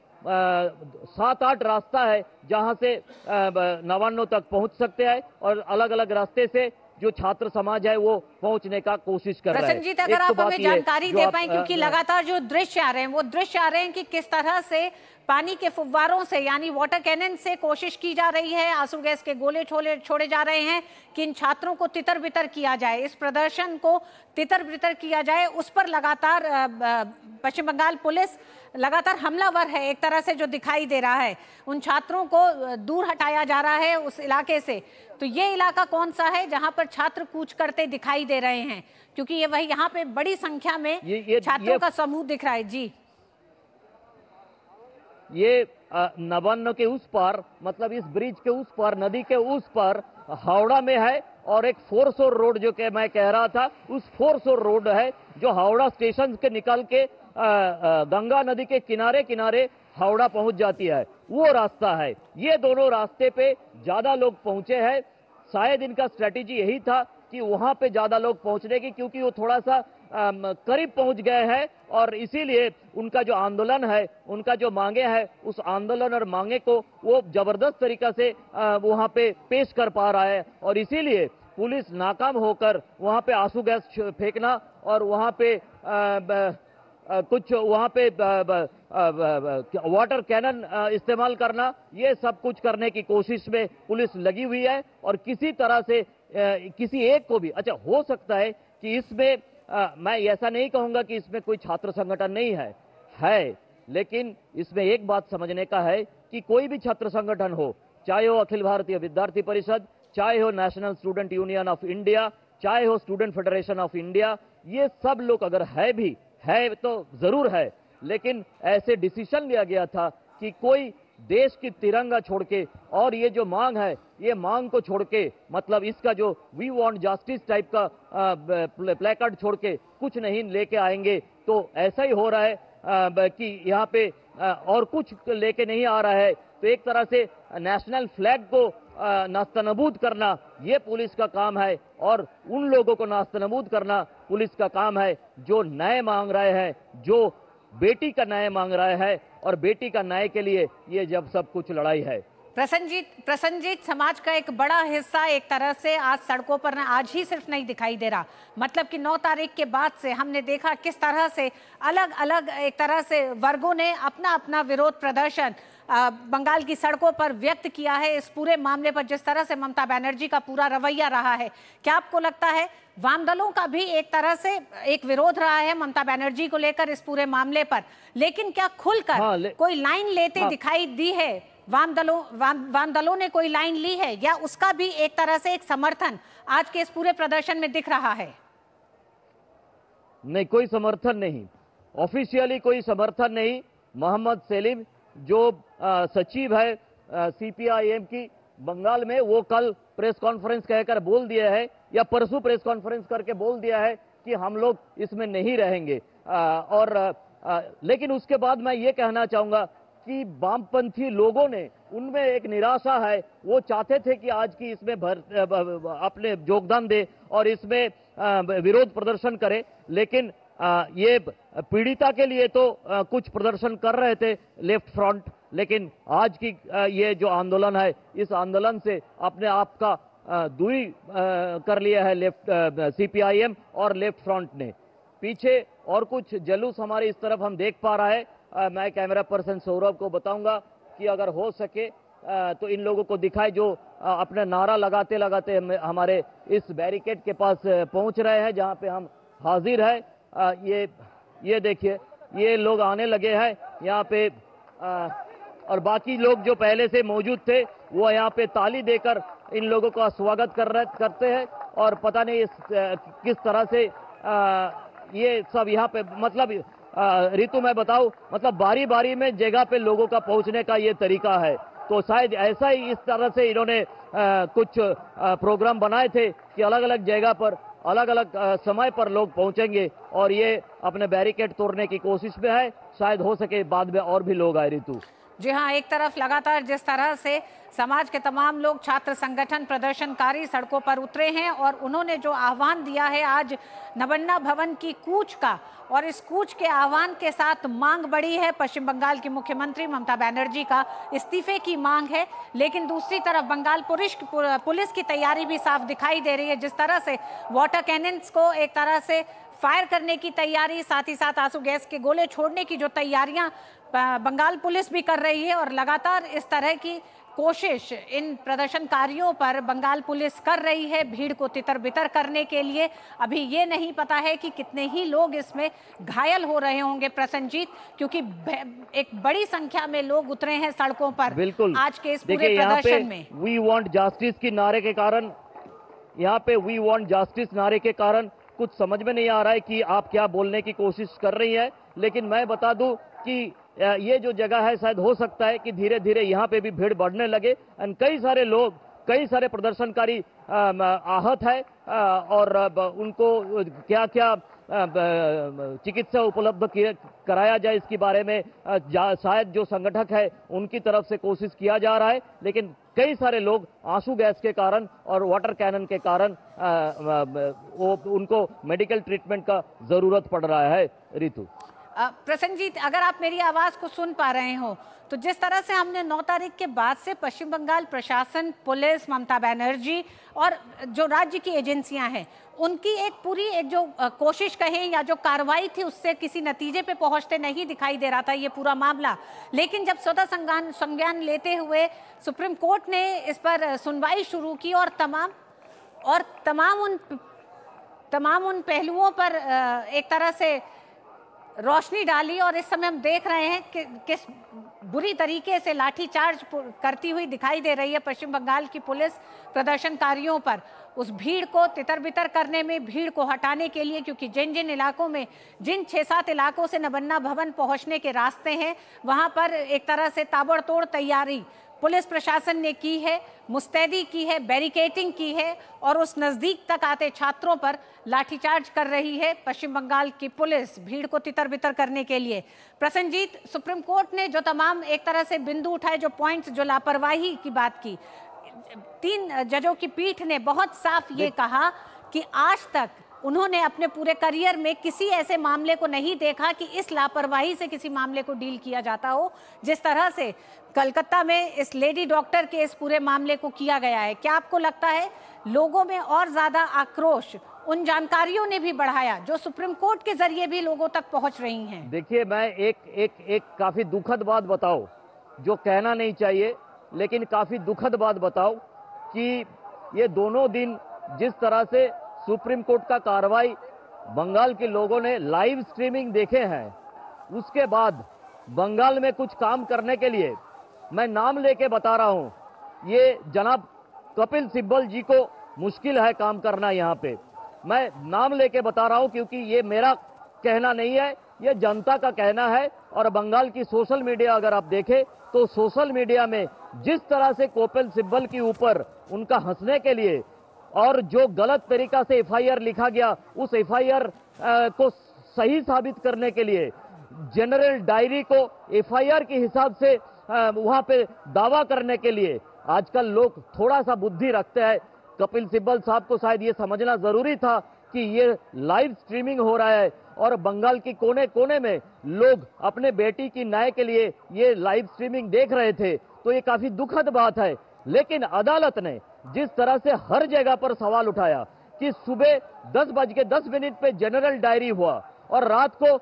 7-8 रास्ता है जहां से नवान्नो तक पहुंच सकते हैं, और अलग अलग रास्ते से जो छात्र समाज है वो पहुंचने का कोशिश कर रहा है। प्रसन्नजीत, अगर आप हमें जानकारी दे पाएं, क्योंकि लगातार जो दृश्य आ रहे हैं वो दृश्य आ रहे हैं कि किस तरह से पानी के फुव्वारों से, यानी वाटर कैनन से कोशिश की जा रही है, आंसू गैस के गोले छोड़े जा रहे हैं कि इन छात्रों को तितर बितर किया जाए, इस प्रदर्शन को तितर बितर किया जाए। उस पर लगातार पश्चिम बंगाल पुलिस लगातार हमलावर है एक तरह से जो दिखाई दे रहा है, उन छात्रों को दूर हटाया जा रहा है उस इलाके से। तो ये इलाका कौन सा है जहां पर छात्र कूच करते दिखाई दे रहे हैं, क्योंकि ये वही यहाँ पे बड़ी संख्या में छात्रों का समूह दिख रहा है? जी, ये नवान्न के उस पार, मतलब इस ब्रिज के उस पार, नदी के उस पार हावड़ा में है, और एक फोरसोर रोड जो कि मैं कह रहा था, उस फोरसोर रोड है जो हावड़ा स्टेशन के निकल के गंगा नदी के किनारे किनारे हावड़ा पहुंच जाती है, वो रास्ता है। ये दोनों रास्ते पे ज्यादा लोग पहुंचे हैं। शायद इनका स्ट्रेटेजी यही था कि वहां पे ज्यादा लोग पहुंचने की, क्योंकि वो थोड़ा सा करीब पहुंच गए हैं, और इसीलिए उनका जो आंदोलन है, उनका जो मांगे है, उस आंदोलन और मांगे को वो जबरदस्त तरीका से वहां पे पेश कर पा रहा है। और इसीलिए पुलिस नाकाम होकर वहां पे आंसू गैस फेंकना और वहां पे कुछ वहां पे वाटर कैनन इस्तेमाल करना, ये सब कुछ करने की कोशिश में पुलिस लगी हुई है। और किसी तरह से किसी एक को भी, अच्छा हो सकता है कि इसमें मैं ऐसा नहीं कहूंगा कि इसमें कोई छात्र संगठन नहीं है, लेकिन इसमें एक बात समझने का है कि कोई भी छात्र संगठन हो, चाहे हो अखिल भारतीय विद्यार्थी परिषद, चाहे हो national student union of India, चाहे हो स्टूडेंट फेडरेशन ऑफ इंडिया, ये सब लोग अगर है तो जरूर है, लेकिन ऐसे डिसीजन लिया गया था कि कोई देश की तिरंगा छोड़ के और ये जो मांग है, ये मांग को छोड़ के, मतलब इसका जो वी वांट जस्टिस टाइप का प्लेकार्ड छोड़ के कुछ नहीं लेके आएंगे, तो ऐसा ही हो रहा है कि यहाँ पे और कुछ लेके नहीं आ रहा है। तो एक तरह से नेशनल फ्लैग को नास्तनबूद करना ये पुलिस का काम है, और उन लोगों को नास्तनबूद करना पुलिस का काम है जो न्याय मांग रहे हैं, जो बेटी का न्याय मांग रहे हैं, और बेटी का न्याय के लिए ये जब सब कुछ लड़ाई है। प्रसन्नजीत, समाज का एक बड़ा हिस्सा एक तरह से आज सड़कों पर आज ही सिर्फ नहीं दिखाई दे रहा, मतलब कि 9 तारीख के बाद से हमने देखा किस तरह से अलग अलग एक तरह से वर्गों ने अपना अपना विरोध प्रदर्शन बंगाल की सड़कों पर व्यक्त किया है इस पूरे मामले पर, जिस तरह से ममता बनर्जी का पूरा रवैया रहा है। क्या आपको लगता है वाम दलों का भी एक तरह से एक विरोध रहा है ममता बनर्जी को लेकर इस पूरे मामले पर, लेकिन क्या खुलकर कोई लाइन लेते दिखाई दी है? वाम दलों ने कोई लाइन ली है, या उसका भी एक तरह से एक समर्थन आज के इस पूरे प्रदर्शन में दिख रहा है? नहीं, कोई समर्थन नहीं, ऑफिशियली कोई समर्थन नहीं। मोहम्मद सेलिम जो सचिव है सीपीआईएम की बंगाल में, वो कल प्रेस कॉन्फ्रेंस कहकर बोल दिया है, या परसों प्रेस कॉन्फ्रेंस करके बोल दिया है कि हम लोग इसमें नहीं रहेंगे। लेकिन उसके बाद मैं ये कहना चाहूंगा कि वामपंथी लोगों ने, उनमें एक निराशा है, वो चाहते थे कि आज की इसमें अपने योगदान दे और इसमें विरोध प्रदर्शन करे, लेकिन ये पीड़िता के लिए तो कुछ प्रदर्शन कर रहे थे लेफ्ट फ्रंट, लेकिन आज की ये जो आंदोलन है, इस आंदोलन से अपने आप का दूरी कर लिया है लेफ्ट सीपीआईएम और लेफ्ट फ्रंट ने। पीछे और कुछ जुलूस हमारे इस तरफ हम देख पा रहा है। मैं कैमरा पर्सन सौरभ को बताऊंगा कि अगर हो सके तो इन लोगों को दिखाए जो अपना नारा लगाते लगाते हमारे इस बैरिकेड के पास पहुंच रहे हैं, जहां पे हम हाजिर है। ये देखिए, ये लोग आने लगे हैं यहाँ पे, और बाकी लोग जो पहले से मौजूद थे वो यहाँ पे ताली देकर इन लोगों का स्वागत करते हैं, और पता नहीं किस तरह से ये सब यहाँ पे, मतलब ऋतु मैं बताऊं, मतलब बारी बारी में जगह पे लोगों का पहुंचने का ये तरीका है। तो शायद ऐसा ही इस तरह से इन्होंने कुछ प्रोग्राम बनाए थे कि अलग अलग जगह पर अलग अलग समय पर लोग पहुंचेंगे, और ये अपने बैरिकेड तोड़ने की कोशिश में है। शायद हो सके बाद में और भी लोग आए। ऋतु जी हाँ, एक तरफ लगातार जिस तरह से समाज के तमाम लोग, छात्र संगठन, प्रदर्शनकारी सड़कों पर उतरे हैं और उन्होंने जो आह्वान दिया है आज नवन्ना भवन की कूच का, और इस कूच के आह्वान के साथ मांग बढ़ी है पश्चिम बंगाल की मुख्यमंत्री ममता बनर्जी का इस्तीफे की मांग है। लेकिन दूसरी तरफ बंगाल पुलिस की तैयारी भी साफ दिखाई दे रही है, जिस तरह से वाटर कैनन्स को एक तरह से फायर करने की तैयारी, साथ ही साथ आंसू गैस के गोले छोड़ने की जो तैयारियां बंगाल पुलिस भी कर रही है, और लगातार इस तरह की कोशिश इन प्रदर्शनकारियों पर बंगाल पुलिस कर रही है भीड़ को तितर बितर करने के लिए। अभी ये नहीं पता है कि कितने ही लोग इसमें घायल हो रहे होंगे प्रसन्नजीत, क्योंकि एक बड़ी संख्या में लोग उतरे हैं सड़कों पर। बिल्कुल, आज के इस पूरे प्रदर्शन में वी वांट जस्टिस की नारे के कारण, यहाँ पे वी वांट जस्टिस नारे के कारण कुछ समझ में नहीं आ रहा है कि आप क्या बोलने की कोशिश कर रही है। लेकिन मैं बता दूं कि ये जो जगह है, शायद हो सकता है कि धीरे धीरे यहाँ पे भी भीड़ बढ़ने लगे, और कई सारे लोग, कई सारे प्रदर्शनकारी आहत है, और उनको क्या क्या चिकित्सा उपलब्ध कराया जाए इसके बारे में शायद जो संगठक है उनकी तरफ से कोशिश किया जा रहा है। लेकिन कई सारे लोग आंसू गैस के कारण और वाटर कैनन के कारण उनको मेडिकल ट्रीटमेंट का जरूरत पड़ रहा है। ऋतु प्रसन्नजीत, अगर आप मेरी आवाज को सुन पा रहे हो, तो जिस तरह से हमने 9 तारीख के बाद से पश्चिम बंगाल प्रशासन, पुलिस, ममता बनर्जी और जो राज्य की एजेंसियां हैं, उनकी एक जो कोशिश कहें या जो कार्रवाई थी, उससे किसी नतीजे पे पहुंचते नहीं दिखाई दे रहा था ये पूरा मामला। लेकिन जब स्वतः संज्ञान लेते हुए सुप्रीम कोर्ट ने इस पर सुनवाई शुरू की और तमाम उन पहलुओं पर एक तरह से रोशनी डाली, और इस समय हम देख रहे हैं कि किस बुरी तरीके से लाठीचार्ज करती हुई दिखाई दे रही है पश्चिम बंगाल की पुलिस प्रदर्शनकारियों पर। उस भीड़ को तितर बितर करने में, भीड़ को हटाने के लिए, क्योंकि जिन जिन इलाकों में, जिन 6-7 इलाकों से नबन्ना भवन पहुंचने के रास्ते हैं, वहां पर एक तरह से ताबड़तोड़ तैयारी पुलिस प्रशासन ने की है, मुस्तैदी की है, बैरिकेटिंग की है और उस नजदीक तक आते छात्रों पर लाठीचार्ज कर रही है पश्चिम बंगाल की पुलिस, भीड़ को तितर बितर करने के लिए। प्रसन्नजीत, सुप्रीम कोर्ट ने जो तमाम एक तरह से बिंदु उठाए, जो पॉइंट्स, जो लापरवाही की बात की, 3 जजों की पीठ ने बहुत साफ ये कहा कि आज तक उन्होंने अपने पूरे करियर में किसी ऐसे मामले को नहीं देखा कि इस लापरवाही से किसी मामले को डील किया जाता हो, जिस तरह से कलकत्ता में इस लेडी डॉक्टर के इस पूरे मामले को किया गया है। क्या आपको लगता है लोगों में और ज्यादा आक्रोश उन जानकारियों ने भी बढ़ाया जो सुप्रीम कोर्ट के जरिए भी लोगों तक पहुंच रही हैं? देखिए, मैं एक काफी दुखद बात बताऊं, जो कहना नहीं चाहिए लेकिन काफी दुखद बात बताऊं कि ये दोनों दिन जिस तरह से सुप्रीम कोर्ट का कार्रवाई बंगाल के लोगों ने लाइव स्ट्रीमिंग देखे हैं, उसके बाद बंगाल में कुछ काम करने के लिए, मैं नाम लेके बता रहा हूं, ये जनाब कपिल सिब्बल जी को मुश्किल है काम करना यहाँ पे। मैं नाम लेके बता रहा हूं क्योंकि ये मेरा कहना नहीं है, ये जनता का कहना है। और बंगाल की सोशल मीडिया अगर आप देखें तो सोशल मीडिया में जिस तरह से कपिल सिब्बल के ऊपर उनका हंसने के लिए और जो गलत तरीका से एफआईआर लिखा गया, उस एफआईआर को सही साबित करने के लिए जनरल डायरी को एफआईआर के हिसाब से वहां पे दावा करने के लिए आजकल लोग थोड़ा सा बुद्धि रखते हैं। कपिल सिब्बल साहब को शायद ये समझना जरूरी था कि ये लाइव स्ट्रीमिंग हो रहा है और बंगाल के कोने कोने में लोग अपने बेटी की न्याय के लिए ये लाइव स्ट्रीमिंग देख रहे थे, तो ये काफी दुखद बात है। लेकिन अदालत ने जिस तरह से हर जगह पर सवाल उठाया कि सुबह 10:10 पे जनरल डायरी हुआ और रात को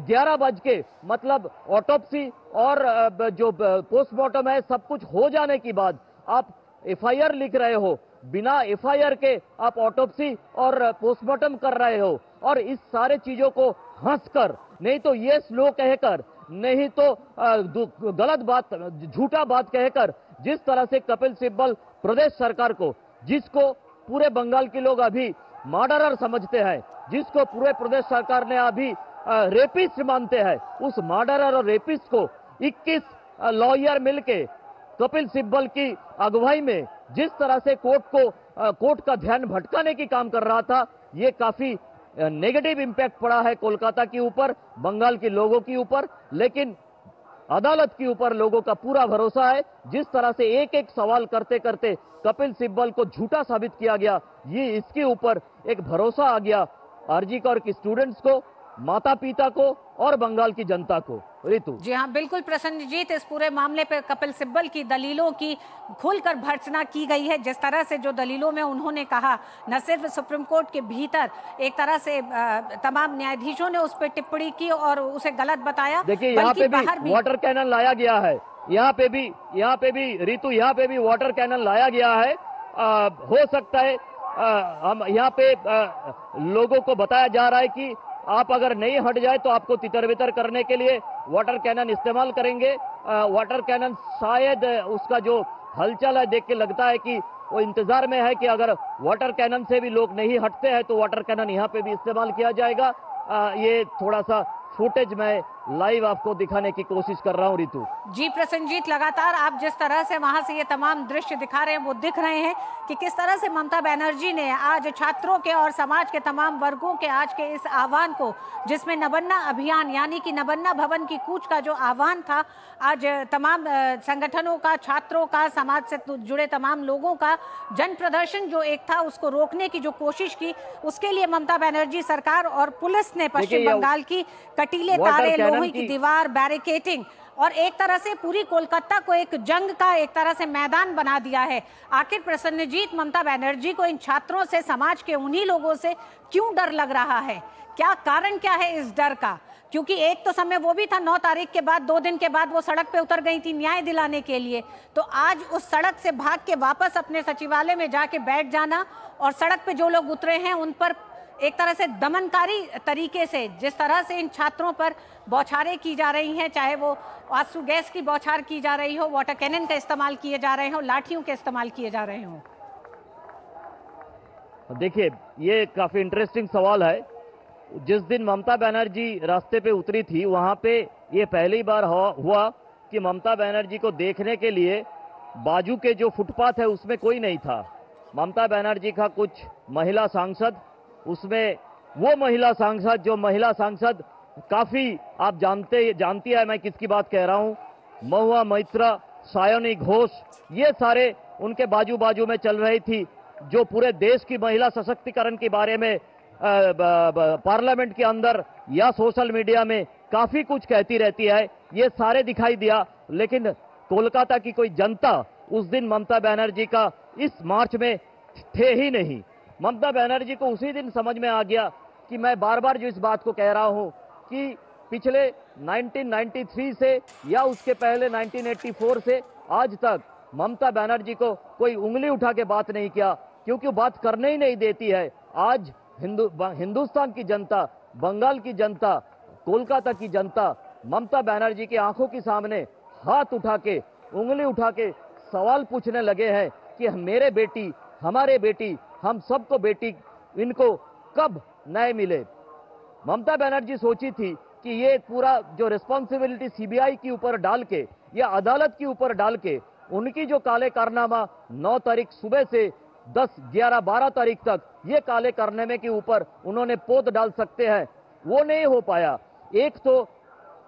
11 मतलब ऑटोप्सी और जो पोस्टमार्टम है सब कुछ हो जाने के बाद आप एफआईआर लिख रहे हो, बिना एफआईआर के आप ऑटोप्सी और पोस्टमार्टम कर रहे हो, और इस सारे चीजों को हंसकर, नहीं तो ये स्लो कहकर, नहीं तो गलत बात, झूठा बात कहकर, जिस तरह से कपिल सिब्बल प्रदेश सरकार को, जिसको पूरे बंगाल के लोग अभी मर्डरर समझते हैं, जिसको पूरे प्रदेश सरकार ने अभी रेपिस्ट मानते हैं, उस मर्डरर और रेपिस्ट को 21 लॉयर मिलके कपिल सिब्बल की अगुवाई में जिस तरह से कोर्ट का ध्यान भटकाने की काम कर रहा था, ये काफी नेगेटिव इंपैक्ट पड़ा है कोलकाता के ऊपर, बंगाल के लोगों के ऊपर। लेकिन अदालत के ऊपर लोगों का पूरा भरोसा है। जिस तरह से एक एक सवाल करते करते कपिल सिब्बल को झूठा साबित किया गया, ये इसके ऊपर एक भरोसा आ गया आरजी कौर की स्टूडेंट्स को, माता पिता को और बंगाल की जनता को। रितु जी हाँ, बिल्कुल प्रसन्नजीत, इस पूरे मामले पर कपिल सिब्बल की दलीलों की खुलकर भर्त्सना की गई है। जिस तरह से जो दलीलों में उन्होंने कहा, न सिर्फ सुप्रीम कोर्ट के भीतर एक तरह से तमाम न्यायाधीशों ने उस पर टिप्पणी की और उसे गलत बताया। देखिए, यहाँ पे भी वाटर कैनन लाया गया है, यहाँ पे भी रितु, यहाँ पे भी वाटर कैनन लाया गया है। हो सकता है हम यहाँ पे लोगों को बताया जा रहा है कि आप अगर नहीं हट जाए तो आपको तितर बितर करने के लिए वाटर कैनन इस्तेमाल करेंगे। वाटर कैनन शायद उसका जो हलचल है देख के लगता है कि वो इंतजार में है कि अगर वाटर कैनन से भी लोग नहीं हटते हैं तो वाटर कैनन यहाँ पे भी इस्तेमाल किया जाएगा। ये थोड़ा सा फुटेज में लाइव आपको दिखाने की कोशिश कर रहा हूँ रितु। जी प्रसन्नजीत, लगातार आप जिस तरह से वहां से ये तमाम दृश्य दिखा रहे हैं वो दिख रहे हैं कि किस तरह से ममता बनर्जी ने आज छात्रों के और समाज के तमाम वर्गों के आज के इस आह्वान को, जिसमें नबन्ना अभियान यानी कि नबन्ना भवन की कूच का जो आह्वान था, आज तमाम संगठनों का, छात्रों का, समाज से जुड़े तमाम लोगों का जन प्रदर्शन जो एक था उसको रोकने की जो कोशिश की, उसके लिए ममता बनर्जी सरकार और पुलिस ने पश्चिम बंगाल की कटीले तारे, लोहे की दीवार, बैरिकेटिंग और एक तरह से पूरी कोलकाता को एक जंग का एक तरह से मैदान बना दिया है। आखिर प्रसन्नजीत, ममता बनर्जी को इन छात्रों से, समाज के उन्हीं लोगों से क्यों डर लग रहा है? क्या कारण क्या है इस डर का? क्योंकि एक तो समय वो भी था 9 तारीख के बाद, 2 दिन के बाद वो सड़क पे उतर गई थी न्याय दिलाने के लिए, तो आज उस सड़क से भाग के वापस अपने सचिवालय में जाके बैठ जाना और सड़क पे जो लोग उतरे हैं उन पर एक तरह से दमनकारी तरीके से जिस तरह से इन छात्रों पर बौछारें की जा रही हैं, चाहे वो आंसू गैस की बौछार की जा रही हो, वाटर कैनन का इस्तेमाल किए जा रहे हो, लाठियों के इस्तेमाल किए जा रहे हो। देखिए, ये काफी इंटरेस्टिंग सवाल है। जिस दिन ममता बनर्जी रास्ते पे उतरी थी, वहां पे ये पहली बार हुआ कि ममता बनर्जी को देखने के लिए बाजू के जो फुटपाथ है उसमें कोई नहीं था। ममता बनर्जी का कुछ महिला सांसद, उसमें वो महिला सांसद काफी, आप जानती है मैं किसकी बात कह रहा हूं, महुआ मैत्रा, सायोनी घोष, ये सारे उनके बाजू बाजू में चल रही थी, जो पूरे देश की महिला सशक्तिकरण के बारे में पार्लियामेंट के अंदर या सोशल मीडिया में काफी कुछ कहती रहती है। ये सारे दिखाई दिया, लेकिन कोलकाता की कोई जनता उस दिन ममता बनर्जी का इस मार्च में थे ही नहीं। ममता बनर्जी को उसी दिन समझ में आ गया कि मैं बार बार जो इस बात को कह रहा हूं कि पिछले 1993 से या उसके पहले 1984 से आज तक ममता बनर्जी को कोई उंगली उठा के बात नहीं किया, क्योंकि बात करने ही नहीं देती है। आज हिंदुस्तान की जनता, बंगाल की जनता, कोलकाता की जनता ममता बनर्जी की आंखों के सामने हाथ उठा के, उंगली उठा के सवाल पूछने लगे हैं कि मेरे बेटी, हमारे बेटी, हम सबको बेटी, इनको कब न्याय मिले। ममता बनर्जी सोची थी कि ये पूरा जो रिस्पॉन्सिबिलिटी सीबीआई के ऊपर डाल के या अदालत के ऊपर डाल के उनकी जो काले कारनामा 9 तारीख सुबह से 10, 11, 12 तारीख तक ये काले कारनामे के ऊपर उन्होंने पोत डाल सकते हैं, वो नहीं हो पाया। एक तो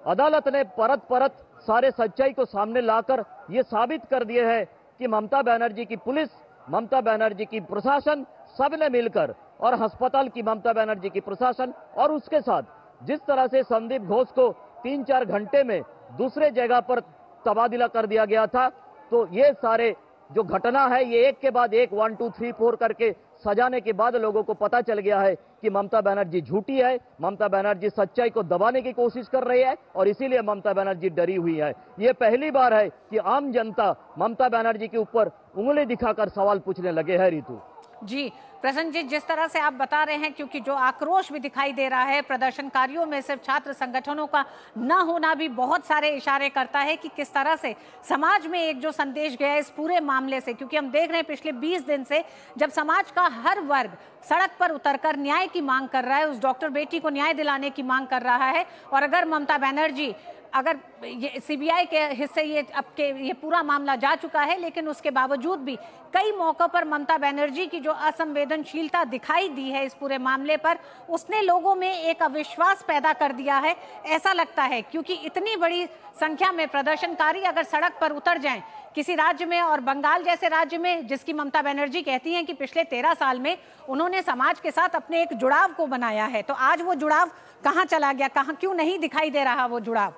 अदालत ने परत परत सारे सच्चाई को सामने लाकर ये साबित कर दिए है कि ममता बनर्जी की पुलिस, ममता बनर्जी की प्रशासन, सब ने मिलकर, और अस्पताल की ममता बनर्जी की प्रशासन, और उसके साथ जिस तरह से संदीप घोष को 3-4 घंटे में दूसरे जगह पर तबादला कर दिया गया था, तो ये सारे जो घटना है ये एक के बाद एक 1, 2, 3, 4 करके सजाने के बाद लोगों को पता चल गया है कि ममता बनर्जी झूठी है, ममता बनर्जी सच्चाई को दबाने की कोशिश कर रही है, और इसीलिए ममता बनर्जी डरी हुई है। ये पहली बार है कि आम जनता ममता बनर्जी के ऊपर उंगली दिखाकर सवाल पूछने लगे हैं। ऋतु जी, प्रसन्न जी, जिस तरह से आप बता रहे हैं, क्योंकि जो आक्रोश भी दिखाई दे रहा है प्रदर्शनकारियों में, सिर्फ छात्र संगठनों का न होना भी बहुत सारे इशारे करता है कि किस तरह से समाज में एक जो संदेश गया इस पूरे मामले से। क्योंकि हम देख रहे हैं पिछले 20 दिन से जब समाज का हर वर्ग सड़क पर उतरकर न्याय की मांग कर रहा है, उस डॉक्टर बेटी को न्याय दिलाने की मांग कर रहा है, और अगर ममता बनर्जी, अगर ये सीबीआई के हिस्से ये पूरा मामला जा चुका है, लेकिन उसके बावजूद भी कई मौकों पर ममता बनर्जी की जो असंवेदनशीलता दिखाई दी है इस पूरे मामले पर, उसने लोगों में एक अविश्वास पैदा कर दिया है, ऐसा लगता है। क्योंकि इतनी बड़ी संख्या में प्रदर्शनकारी अगर सड़क पर उतर जाएं किसी राज्य में, और बंगाल जैसे राज्य में जिसकी ममता बनर्जी कहती हैं कि पिछले 13 साल में उन्होंने समाज के साथ अपने एक जुड़ाव को बनाया है, तो आज वो जुड़ाव कहाँ चला गया, कहाँ, क्यों नहीं दिखाई दे रहा वो जुड़ाव?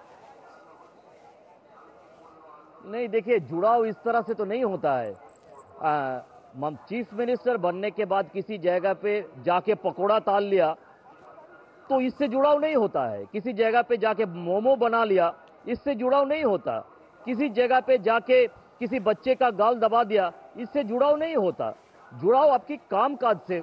नहीं, देखिए, जुड़ाव इस तरह से तो नहीं होता है। चीफ मिनिस्टर बनने के बाद किसी जगह पे जाके पकोड़ा ताल लिया तो इससे जुड़ाव नहीं होता है। किसी जगह पे जाके मोमो बना लिया, इससे जुड़ाव नहीं होता। किसी जगह पे जाके किसी बच्चे का गाल दबा दिया, इससे जुड़ाव नहीं होता। जुड़ाव आपकी कामकाज से।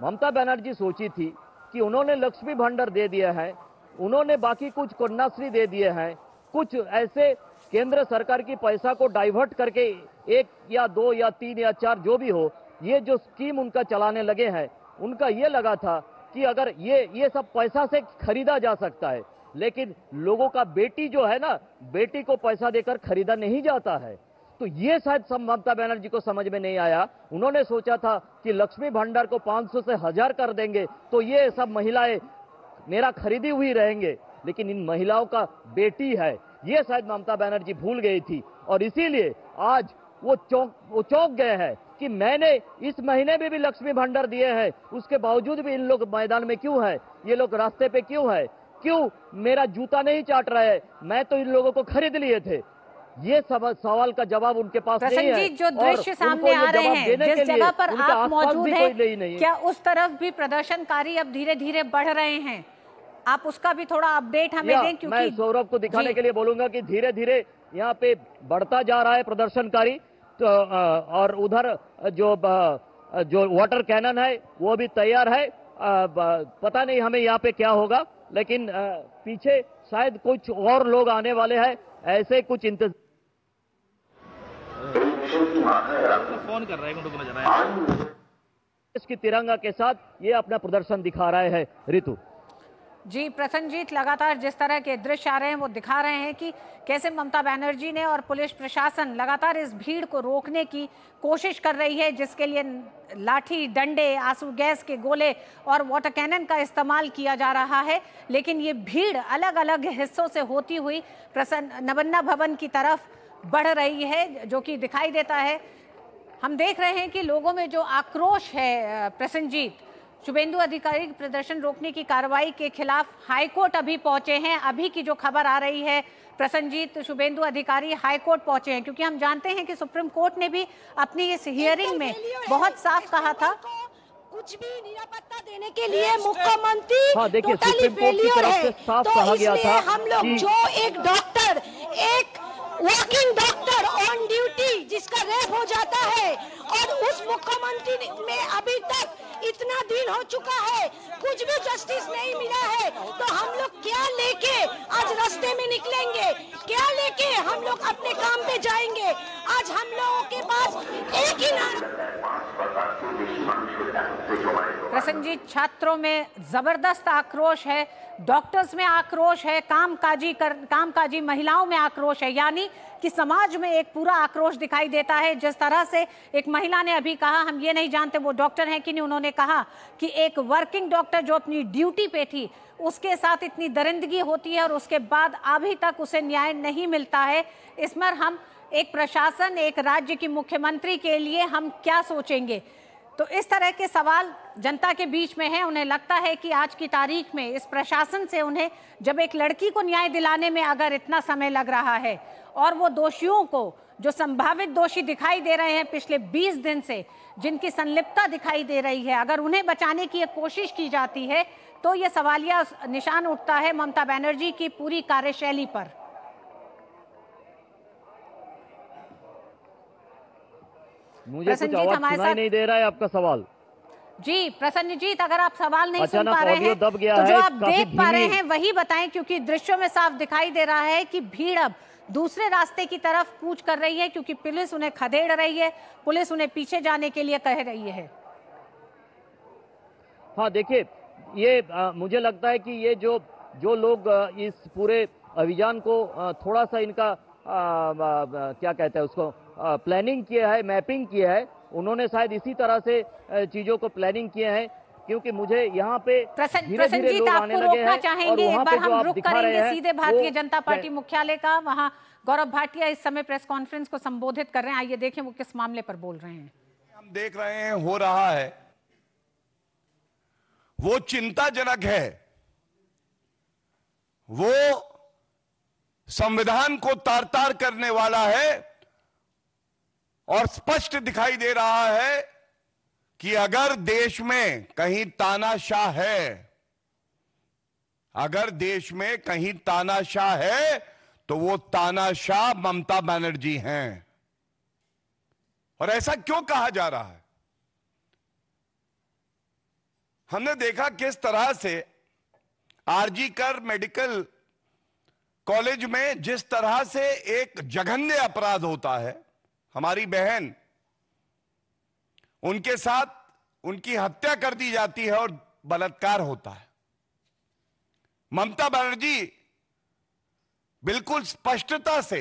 ममता बनर्जी सोची थी कि उन्होंने लक्ष्मी भंडार दे दिया है, उन्होंने बाकी कुछ कन्याश्री दे दिए हैं, कुछ ऐसे केंद्र सरकार की पैसा को डाइवर्ट करके 1 या 2 या 3 या 4 जो भी हो, ये जो स्कीम उनका चलाने लगे हैं, उनका ये लगा था कि अगर ये सब पैसा से खरीदा जा सकता है, लेकिन लोगों का बेटी जो है ना, बेटी को पैसा देकर खरीदा नहीं जाता है। तो ये शायद ममता बनर्जी को समझ में नहीं आया। उन्होंने सोचा था कि लक्ष्मी भंडार को 500 से 1000 कर देंगे तो ये सब महिलाएं मेरा खरीदी हुई रहेंगे, लेकिन इन महिलाओं का बेटी है, ये शायद ममता बनर्जी भूल गई थी, और इसीलिए आज वो चौंक गए हैं कि मैंने इस महीने में भी लक्ष्मी भंडार दिए हैं, उसके बावजूद भी इन लोग मैदान में क्यों है, ये लोग रास्ते पे क्यों है, क्यों मेरा जूता नहीं चाट रहे हैं, मैं तो इन लोगों को खरीद लिए थे। ये सवाल का जवाब उनके पास नहीं है। जो दृश्य सामने आ रहे हैं, जिस जगह पर आप मौजूद हैं, क्या उस तरफ भी प्रदर्शनकारी अब धीरे धीरे बढ़ रहे हैं? आप उसका भी थोड़ा अपडेट हमें दें, क्योंकि मैं सौरभ को दिखाने के लिए बोलूंगा कि धीरे धीरे यहाँ पे बढ़ता जा रहा है प्रदर्शनकारी। तो और उधर जो वाटर कैनन है वो भी तैयार है। पता नहीं हमें यहाँ पे क्या होगा, लेकिन पीछे शायद कुछ और लोग आने वाले हैं, ऐसे कुछ इंतजार। फोन कर रहा है, देश की तिरंगा के साथ ये अपना प्रदर्शन दिखा रहे हैं। ऋतु जी प्रसन्नजीत, लगातार जिस तरह के दृश्य आ रहे हैं वो दिखा रहे हैं कि कैसे ममता बनर्जी ने और पुलिस प्रशासन लगातार इस भीड़ को रोकने की कोशिश कर रही है, जिसके लिए लाठी डंडे, आंसू गैस के गोले और वाटर कैनन का इस्तेमाल किया जा रहा है। लेकिन ये भीड़ अलग अलग हिस्सों से होती हुई नवन्ना भवन की तरफ बढ़ रही है, जो कि दिखाई देता है। हम देख रहे हैं कि लोगों में जो आक्रोश है प्रसन्नजीत, शुभेंदु अधिकारी प्रदर्शन रोकने की कार्रवाई के खिलाफ हाईकोर्ट अभी पहुंचे हैं। अभी की जो खबर आ रही है प्रसन्नजीत, शुभेंदु अधिकारी हाईकोर्ट पहुंचे हैं, क्योंकि हम जानते हैं कि सुप्रीम कोर्ट ने भी अपनी इस हियरिंग में बहुत साफ कहा था कुछ भी निरापत्ता देने के लिए मुख्यमंत्री देखिए टोटली सुप्रीम कोर्ट की तरफ से साफ कहा गया था हम लोग जो एक डॉक्टर, एक वर्किंग डॉक्टर ऑन ड्यूटी जिसका रेप हो जाता है और उस मुख्यमंत्री में अभी तक इतना दिन हो चुका है, कुछ भी जस्टिस नहीं मिला है, तो हम लोग क्या लेके आज रास्ते में निकलेंगे? क्या लेके हम लोग अपने काम पे जाएंगे? आज हम लोगों के पास एक ही प्रसन्नजीत, छात्रों में जबरदस्त आक्रोश है, डॉक्टर्स में आक्रोश है, कामकाजी महिलाओं में आक्रोश है, यानी कि समाज में एक पूरा आक्रोश दिखाई देता है। जिस तरह से एक महिला ने अभी कहा, हम ये नहीं जानते वो डॉक्टर हैं कि नहीं, उन्होंने कहा कि एक वर्किंग डॉक्टर जो अपनी ड्यूटी पे थी उसके साथ इतनी दरिंदगी होती है और उसके बाद अभी तक उसे न्याय नहीं मिलता है। इसमें हम एक प्रशासन, एक राज्य की मुख्यमंत्री के लिए हम क्या सोचेंगे? तो इस तरह के सवाल जनता के बीच में है। उन्हें लगता है कि आज की तारीख में इस प्रशासन से उन्हें, जब एक लड़की को न्याय दिलाने में अगर इतना समय लग रहा है और वो दोषियों को, जो संभावित दोषी दिखाई दे रहे हैं पिछले 20 दिन से, जिनकी संलिप्तता दिखाई दे रही है, अगर उन्हें बचाने की एक कोशिश की जाती है तो ये सवालिया निशान उठता है ममता बनर्जी की पूरी कार्यशैली पर। मुझे कुछ आवाज सुनाई नहीं दे रहा है आपका सवाल। जी प्रसन्नजीत, अगर आप सवाल नहीं सुन पा रहे हैं दब गया तो जो है, आप देख पा रहे हैं वही बताएं, क्योंकि दृश्यों में साफ दिखाई दे रहा है कि भीड़ अब दूसरे रास्ते की तरफ कूच कर रही है, क्योंकि पुलिस उन्हें खदेड़ रही है, पुलिस उन्हें पीछे जाने के लिए कह रही है। हाँ देखिए, ये मुझे लगता है कि ये जो लोग इस पूरे अभियान को थोड़ा सा इनका क्या कहते हैं उसको, प्लानिंग किया है, मैपिंग किया है, उन्होंने शायद इसी तरह से चीजों को प्लानिंग किए हैं। क्योंकि मुझे यहाँ पे प्रसन्नजीत, आपको रोकना चाहेंगे, एक बार हम रुक करेंगे सीधे भारतीय जनता पार्टी मुख्यालय का। वहाँ गौरव भाटिया इस समय प्रेस कॉन्फ्रेंस को संबोधित कर रहे हैं, आइए देखें वो किस मामले पर बोल रहे हैं। हम देख रहे हैं हो रहा है वो चिंताजनक है, वो संविधान को तार तार करने वाला है और स्पष्ट दिखाई दे रहा है कि अगर देश में कहीं तानाशाह है, अगर देश में कहीं तानाशाह है तो वो तानाशाह ममता बनर्जी हैं। और ऐसा क्यों कहा जा रहा है? हमने देखा किस तरह से आरजी कर मेडिकल कॉलेज में जिस तरह से एक जघन्य अपराध होता है, हमारी बहन, उनके साथ उनकी हत्या कर दी जाती है और बलात्कार होता है। ममता बनर्जी बिल्कुल स्पष्टता से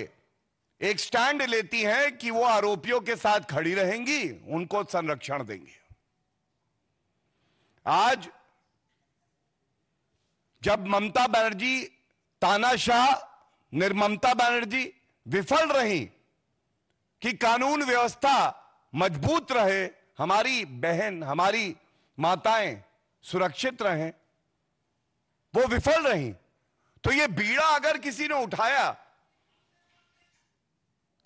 एक स्टैंड लेती हैं कि वो आरोपियों के साथ खड़ी रहेंगी, उनको संरक्षण देंगी। आज जब ममता बनर्जी तानाशाह, निर्ममता बनर्जी विफल रही कि कानून व्यवस्था मजबूत रहे, हमारी बहन, हमारी माताएं सुरक्षित रहें, वो विफल रही, तो ये बीड़ा अगर किसी ने उठाया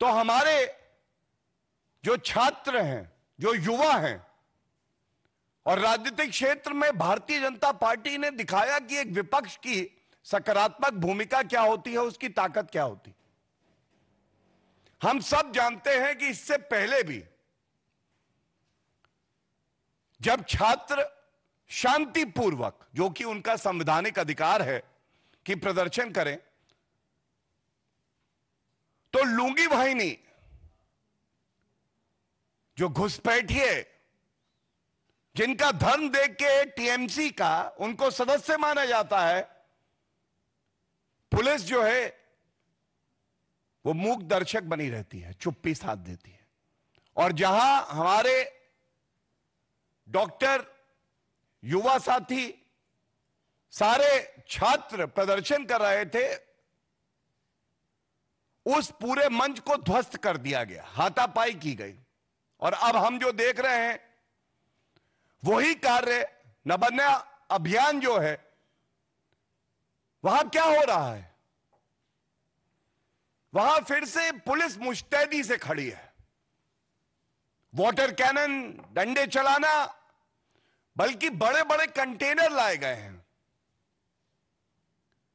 तो हमारे जो छात्र हैं, जो युवा हैं, और राजनीतिक क्षेत्र में भारतीय जनता पार्टी ने दिखाया कि एक विपक्ष की सकारात्मक भूमिका क्या होती है, उसकी ताकत क्या होती। हम सब जानते हैं कि इससे पहले भी जब छात्र शांतिपूर्वक, जो कि उनका संवैधानिक अधिकार है कि प्रदर्शन करें, तो लूंगी वाहिनी, जो घुसपैठिए जिनका धर्म देख के टीएमसी का उनको सदस्य माना जाता है, पुलिस जो है वो मूक दर्शक बनी रहती है, चुप्पी साध देती है। और जहां हमारे डॉक्टर, युवा साथी, सारे छात्र प्रदर्शन कर रहे थे, उस पूरे मंच को ध्वस्त कर दिया गया, हाथापाई की गई। और अब हम जो देख रहे हैं वही कार्य नबान्ना अभियान जो है, वहां क्या हो रहा है? वहां फिर से पुलिस मुस्तैदी से खड़ी है, वाटर कैनन, डंडे चलाना, बल्कि बड़े बड़े कंटेनर लाए गए हैं।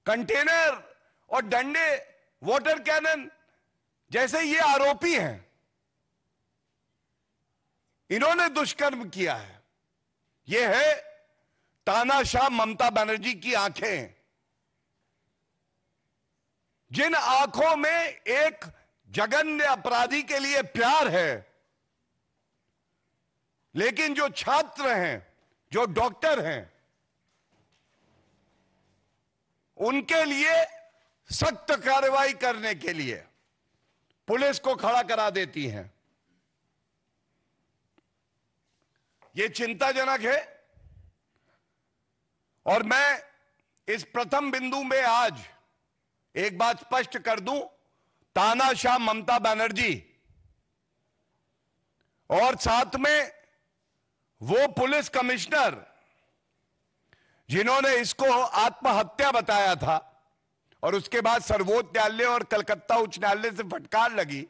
कंटेनर और डंडे, वाटर कैनन, जैसे ये आरोपी हैं, इन्होंने दुष्कर्म किया है। ये है तानाशाह ममता बनर्जी की आंखें, जिन आंखों में एक जघन्य अपराधी के लिए प्यार है, लेकिन जो छात्र हैं, जो डॉक्टर हैं, उनके लिए सख्त कार्रवाई करने के लिए पुलिस को खड़ा करा देती हैं। यह चिंताजनक है। और मैं इस प्रथम बिंदु में आज एक बात स्पष्ट कर दूं, तानाशाह ममता बनर्जी और साथ में वो पुलिस कमिश्नर जिन्होंने इसको आत्महत्या बताया था और उसके बाद सर्वोच्च न्यायालय और कलकत्ता उच्च न्यायालय से फटकार लगी,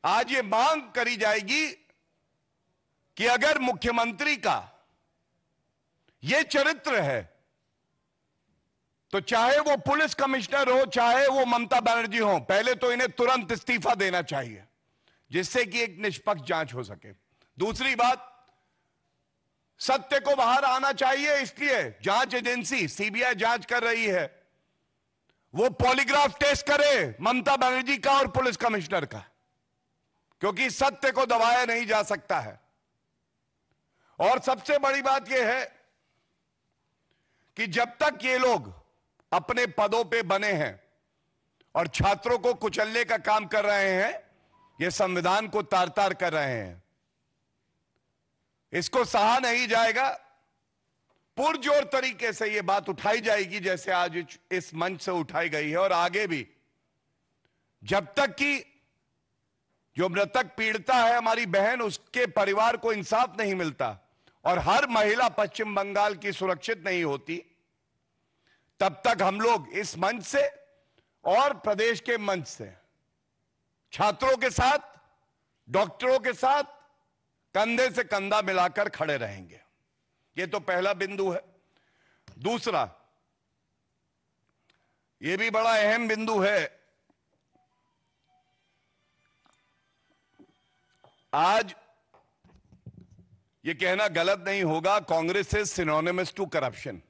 आज ये मांग करी जाएगी कि अगर मुख्यमंत्री का ये चरित्र है तो चाहे वो पुलिस कमिश्नर हो, चाहे वो ममता बनर्जी हो, पहले तो इन्हें तुरंत इस्तीफा देना चाहिए, जिससे कि एक निष्पक्ष जांच हो सके। दूसरी बात, सत्य को बाहर आना चाहिए, इसलिए जांच एजेंसी सीबीआई जांच कर रही है, वो पॉलीग्राफ टेस्ट करे ममता बनर्जी का और पुलिस कमिश्नर का, क्योंकि सत्य को दबाया नहीं जा सकता है। और सबसे बड़ी बात यह है कि जब तक ये लोग अपने पदों पे बने हैं और छात्रों को कुचलने का काम कर रहे हैं, ये संविधान को तार तार कर रहे हैं, इसको सहा नहीं जाएगा। पुरजोर तरीके से ये बात उठाई जाएगी, जैसे आज इस मंच से उठाई गई है, और आगे भी, जब तक कि जो मृतक पीड़िता है हमारी बहन, उसके परिवार को इंसाफ नहीं मिलता और हर महिला पश्चिम बंगाल की सुरक्षित नहीं होती, तब तक हम लोग इस मंच से और प्रदेश के मंच से छात्रों के साथ, डॉक्टरों के साथ कंधे से कंधा मिलाकर खड़े रहेंगे। ये तो पहला बिंदु है। दूसरा, ये भी बड़ा अहम बिंदु है। आज ये कहना गलत नहीं होगा, Congress is synonymous to corruption.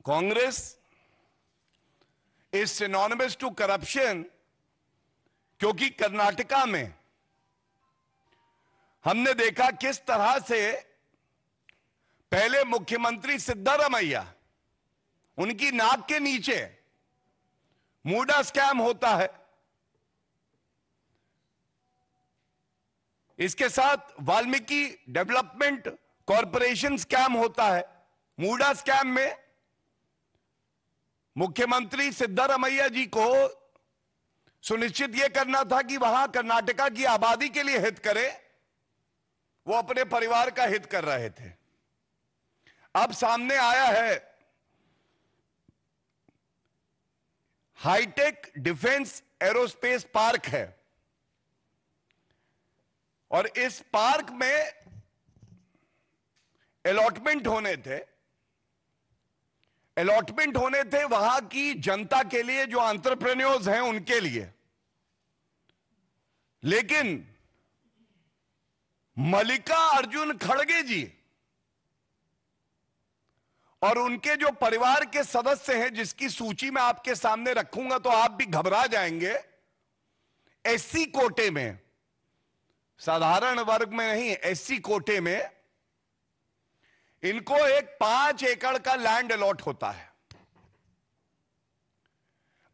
Congress is synonymous to corruption क्योंकि कर्नाटका में हमने देखा किस तरह से पहले मुख्यमंत्री सिद्धारमैया, उनकी नाक के नीचे मूडा स्कैम होता है, इसके साथ वाल्मीकि डेवलपमेंट कॉरपोरेशन स्कैम होता है। मूडा स्कैम में मुख्यमंत्री सिद्धारमैया जी को सुनिश्चित यह करना था कि वहां कर्नाटका की आबादी के लिए हित करे, वो अपने परिवार का हित कर रहे थे। अब सामने आया है हाईटेक डिफेंस एरोस्पेस पार्क है, और इस पार्क में अलॉटमेंट होने थे वहां की जनता के लिए, जो एंटरप्रेन्योर्स हैं उनके लिए। लेकिन मल्लिका अर्जुन खड़गे जी और उनके जो परिवार के सदस्य हैं, जिसकी सूची मैं आपके सामने रखूंगा तो आप भी घबरा जाएंगे, एससी कोटे में साधारण वर्ग में नहीं, एससी कोटे में इनको एक 5 एकड़ का लैंड अलॉट होता है।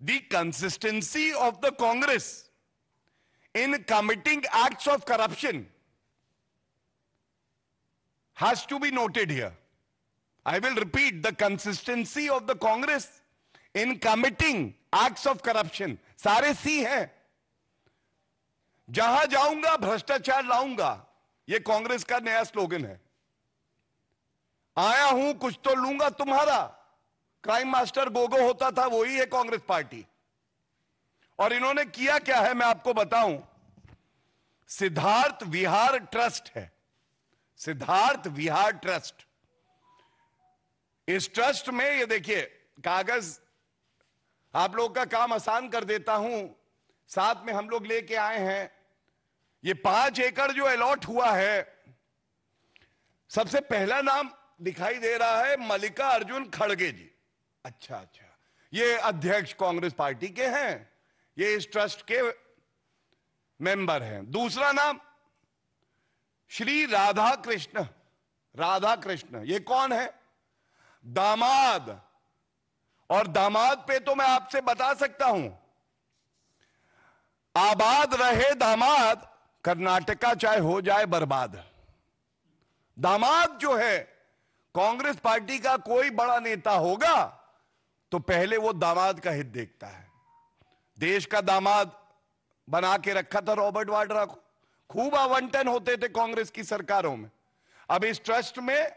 The consistency of the Congress in committing acts of corruption has to be noted here. I will repeat, the consistency of the Congress in committing acts of corruption, सारे सी हैं। जहां जाऊंगा भ्रष्टाचार लाऊंगा, यह कांग्रेस का नया स्लोगन है। आया हूं कुछ तो लूंगा तुम्हारा, क्राइम मास्टर गोगो होता था, वही है कांग्रेस पार्टी। और इन्होंने किया क्या है मैं आपको बताऊं। सिद्धार्थ विहार ट्रस्ट है, सिद्धार्थ विहार ट्रस्ट। इस ट्रस्ट में ये देखिए, कागज आप लोग का काम आसान कर देता हूं, साथ में हम लोग लेके आए हैं। ये 5 एकड़ जो अलॉट हुआ है, सबसे पहला नाम दिखाई दे रहा है मल्लिका अर्जुन खड़गे जी। अच्छा, ये अध्यक्ष कांग्रेस पार्टी के हैं, ये इस ट्रस्ट के मेंबर हैं। दूसरा नाम श्री राधा कृष्ण, ये कौन है? दामाद। और दामाद पे तो मैं आपसे बता सकता हूं, आबाद रहे दामाद, कर्नाटका चाहे हो जाए बर्बाद। दामाद जो है, कांग्रेस पार्टी का कोई बड़ा नेता होगा तो पहले वो दामाद का हित देखता है। देश का दामाद बना के रखा था रॉबर्ट वाड्रा को, खूब आवंटन होते थे कांग्रेस की सरकारों में। अब इस ट्रस्ट में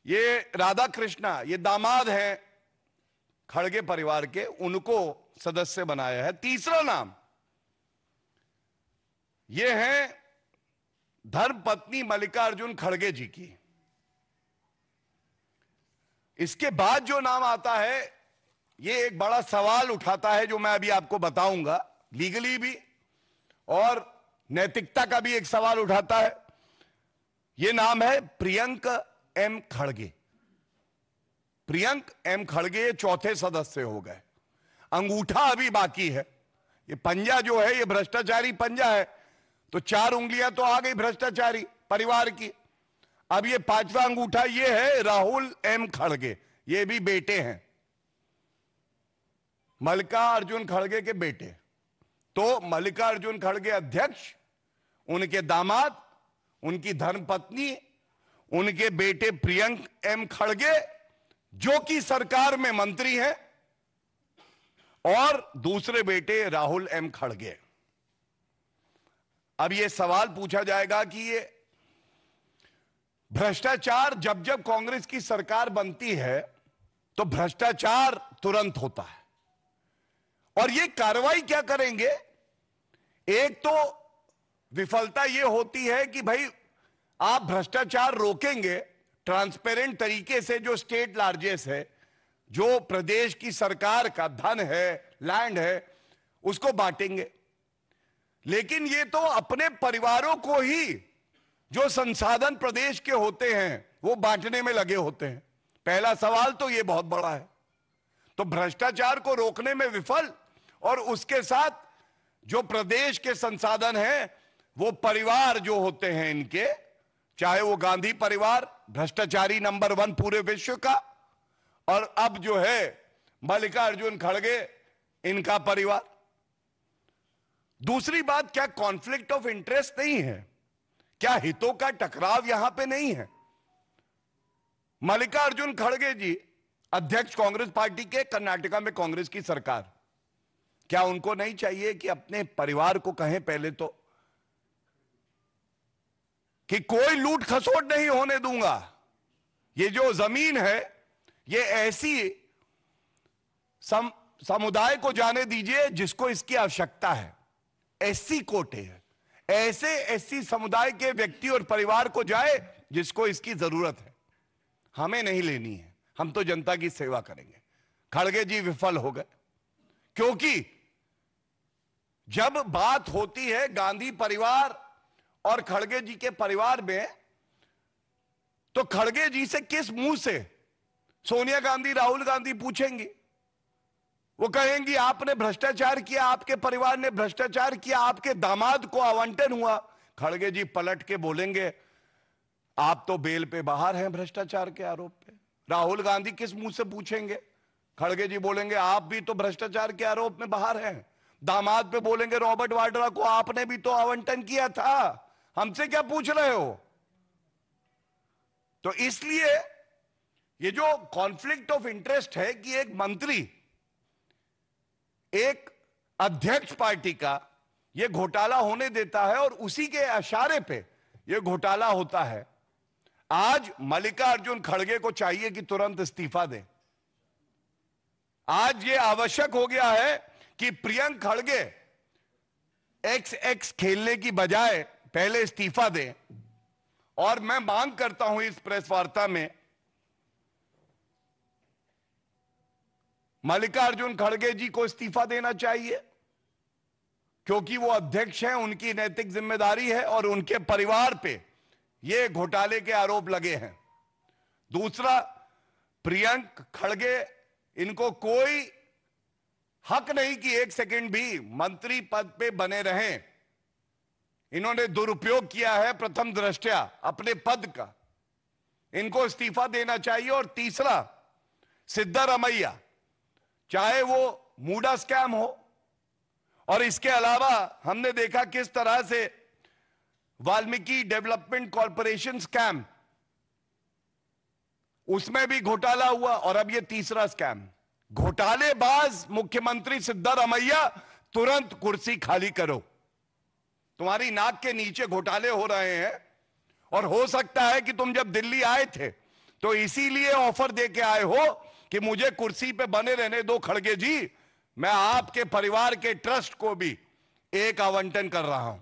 ये राधा कृष्णा, ये दामाद हैं खड़गे परिवार के, उनको सदस्य बनाया है। तीसरा नाम ये है धर्मपत्नी मल्लिकार्जुन खड़गे जी की। इसके बाद जो नाम आता है, ये एक बड़ा सवाल उठाता है, जो मैं अभी आपको बताऊंगा, लीगली भी और नैतिकता का भी एक सवाल उठाता है। ये नाम है प्रियंक एम खड़गे। प्रियंक एम खड़गे चौथे सदस्य हो गए। अंगूठा अभी बाकी है। ये पंजा जो है, ये भ्रष्टाचारी पंजा है, तो 4 उंगलियां तो आ गई भ्रष्टाचारी परिवार की। अब ये 5वां अंगूठा ये है राहुल एम खड़गे, ये भी बेटे हैं, मल्लिका अर्जुन खड़गे के बेटे। तो मल्लिका अर्जुन खड़गे अध्यक्ष, उनके दामाद, उनकी धर्मपत्नी, उनके बेटे प्रियंक एम खड़गे जो कि सरकार में मंत्री हैं, और दूसरे बेटे राहुल एम खड़गे। अब यह सवाल पूछा जाएगा कि ये भ्रष्टाचार जब जब कांग्रेस की सरकार बनती है तो भ्रष्टाचार तुरंत होता है, और ये कार्रवाई क्या करेंगे। एक तो विफलता ये होती है कि भाई आप भ्रष्टाचार रोकेंगे ट्रांसपेरेंट तरीके से, जो स्टेट लार्जेस्ट है, जो प्रदेश की सरकार का धन है, लैंड है, उसको बांटेंगे। लेकिन ये तो अपने परिवारों को ही, जो संसाधन प्रदेश के होते हैं, वो बांटने में लगे होते हैं। पहला सवाल तो ये बहुत बड़ा है। तो भ्रष्टाचार को रोकने में विफल, और उसके साथ जो प्रदेश के संसाधन हैं, वो परिवार जो होते हैं इनके, चाहे वो गांधी परिवार भ्रष्टाचारी नंबर 1 पूरे विश्व का, और अब जो है मल्लिका अर्जुन खड़गे इनका परिवार। दूसरी बात, क्या कॉन्फ्लिक्ट ऑफ इंटरेस्ट नहीं है? क्या हितों का टकराव यहां पे नहीं है? मल्लिका अर्जुन खड़गे जी अध्यक्ष कांग्रेस पार्टी के, कर्नाटका में कांग्रेस की सरकार, क्या उनको नहीं चाहिए कि अपने परिवार को कहें पहले तो कि कोई लूट खसोट नहीं होने दूंगा, ये जो जमीन है ये ऐसी समुदाय को जाने दीजिए जिसको इसकी आवश्यकता है। एससी कोटे है, ऐसे एससी समुदाय के व्यक्ति और परिवार को जाए जिसको इसकी जरूरत है। हमें नहीं लेनी है, हम तो जनता की सेवा करेंगे। खड़गे जी विफल हो गए, क्योंकि जब बात होती है गांधी परिवार और खड़गे जी के परिवार में, तो खड़गे जी से किस मुंह से सोनिया गांधी, राहुल गांधी पूछेंगी? वो कहेंगी आपने भ्रष्टाचार किया, आपके परिवार ने भ्रष्टाचार किया, आपके दामाद को आवंटन हुआ। खड़गे जी पलट के बोलेंगे आप तो बेल पे बाहर हैं भ्रष्टाचार के आरोप पे। राहुल गांधी किस मुंह से पूछेंगे? खड़गे जी बोलेंगे आप भी तो भ्रष्टाचार के आरोप में बाहर हैं। दामाद पे बोलेंगे रॉबर्ट वाड्रा को आपने भी तो आवंटन किया था, हमसे क्या पूछ रहे हो? तो इसलिए ये जो कॉन्फ्लिक्ट ऑफ इंटरेस्ट है कि एक मंत्री, एक अध्यक्ष पार्टी का ये घोटाला होने देता है और उसी के इशारे पे ये घोटाला होता है। आज मल्लिकार्जुन खड़गे को चाहिए कि तुरंत इस्तीफा दें। आज ये आवश्यक हो गया है कि प्रियंक खड़गे एक्स खेलने की बजाय पहले इस्तीफा दें। और मैं मांग करता हूं इस प्रेस वार्ता में मल्लिकार्जुन खड़गे जी को इस्तीफा देना चाहिए, क्योंकि वो अध्यक्ष हैं, उनकी नैतिक जिम्मेदारी है और उनके परिवार पे ये घोटाले के आरोप लगे हैं। दूसरा, प्रियंक खड़गे, इनको कोई हक नहीं कि एक सेकंड भी मंत्री पद पे बने रहें। इन्होंने दुरुपयोग किया है प्रथम दृष्टया अपने पद का, इनको इस्तीफा देना चाहिए। और तीसरा, सिद्धारमैया, चाहे वो मूडा स्कैम हो और इसके अलावा हमने देखा किस तरह से वाल्मीकि डेवलपमेंट कॉरपोरेशन स्कैम, उसमें भी घोटाला हुआ और अब ये तीसरा स्कैम। घोटालेबाज मुख्यमंत्री सिद्धारमैया, तुरंत कुर्सी खाली करो। तुम्हारी नाक के नीचे घोटाले हो रहे हैं और हो सकता है कि तुम जब दिल्ली आए थे तो इसीलिए ऑफर दे के आए हो कि मुझे कुर्सी पे बने रहने दो खड़गे जी, मैं आपके परिवार के ट्रस्ट को भी एक आवंटन कर रहा हूं।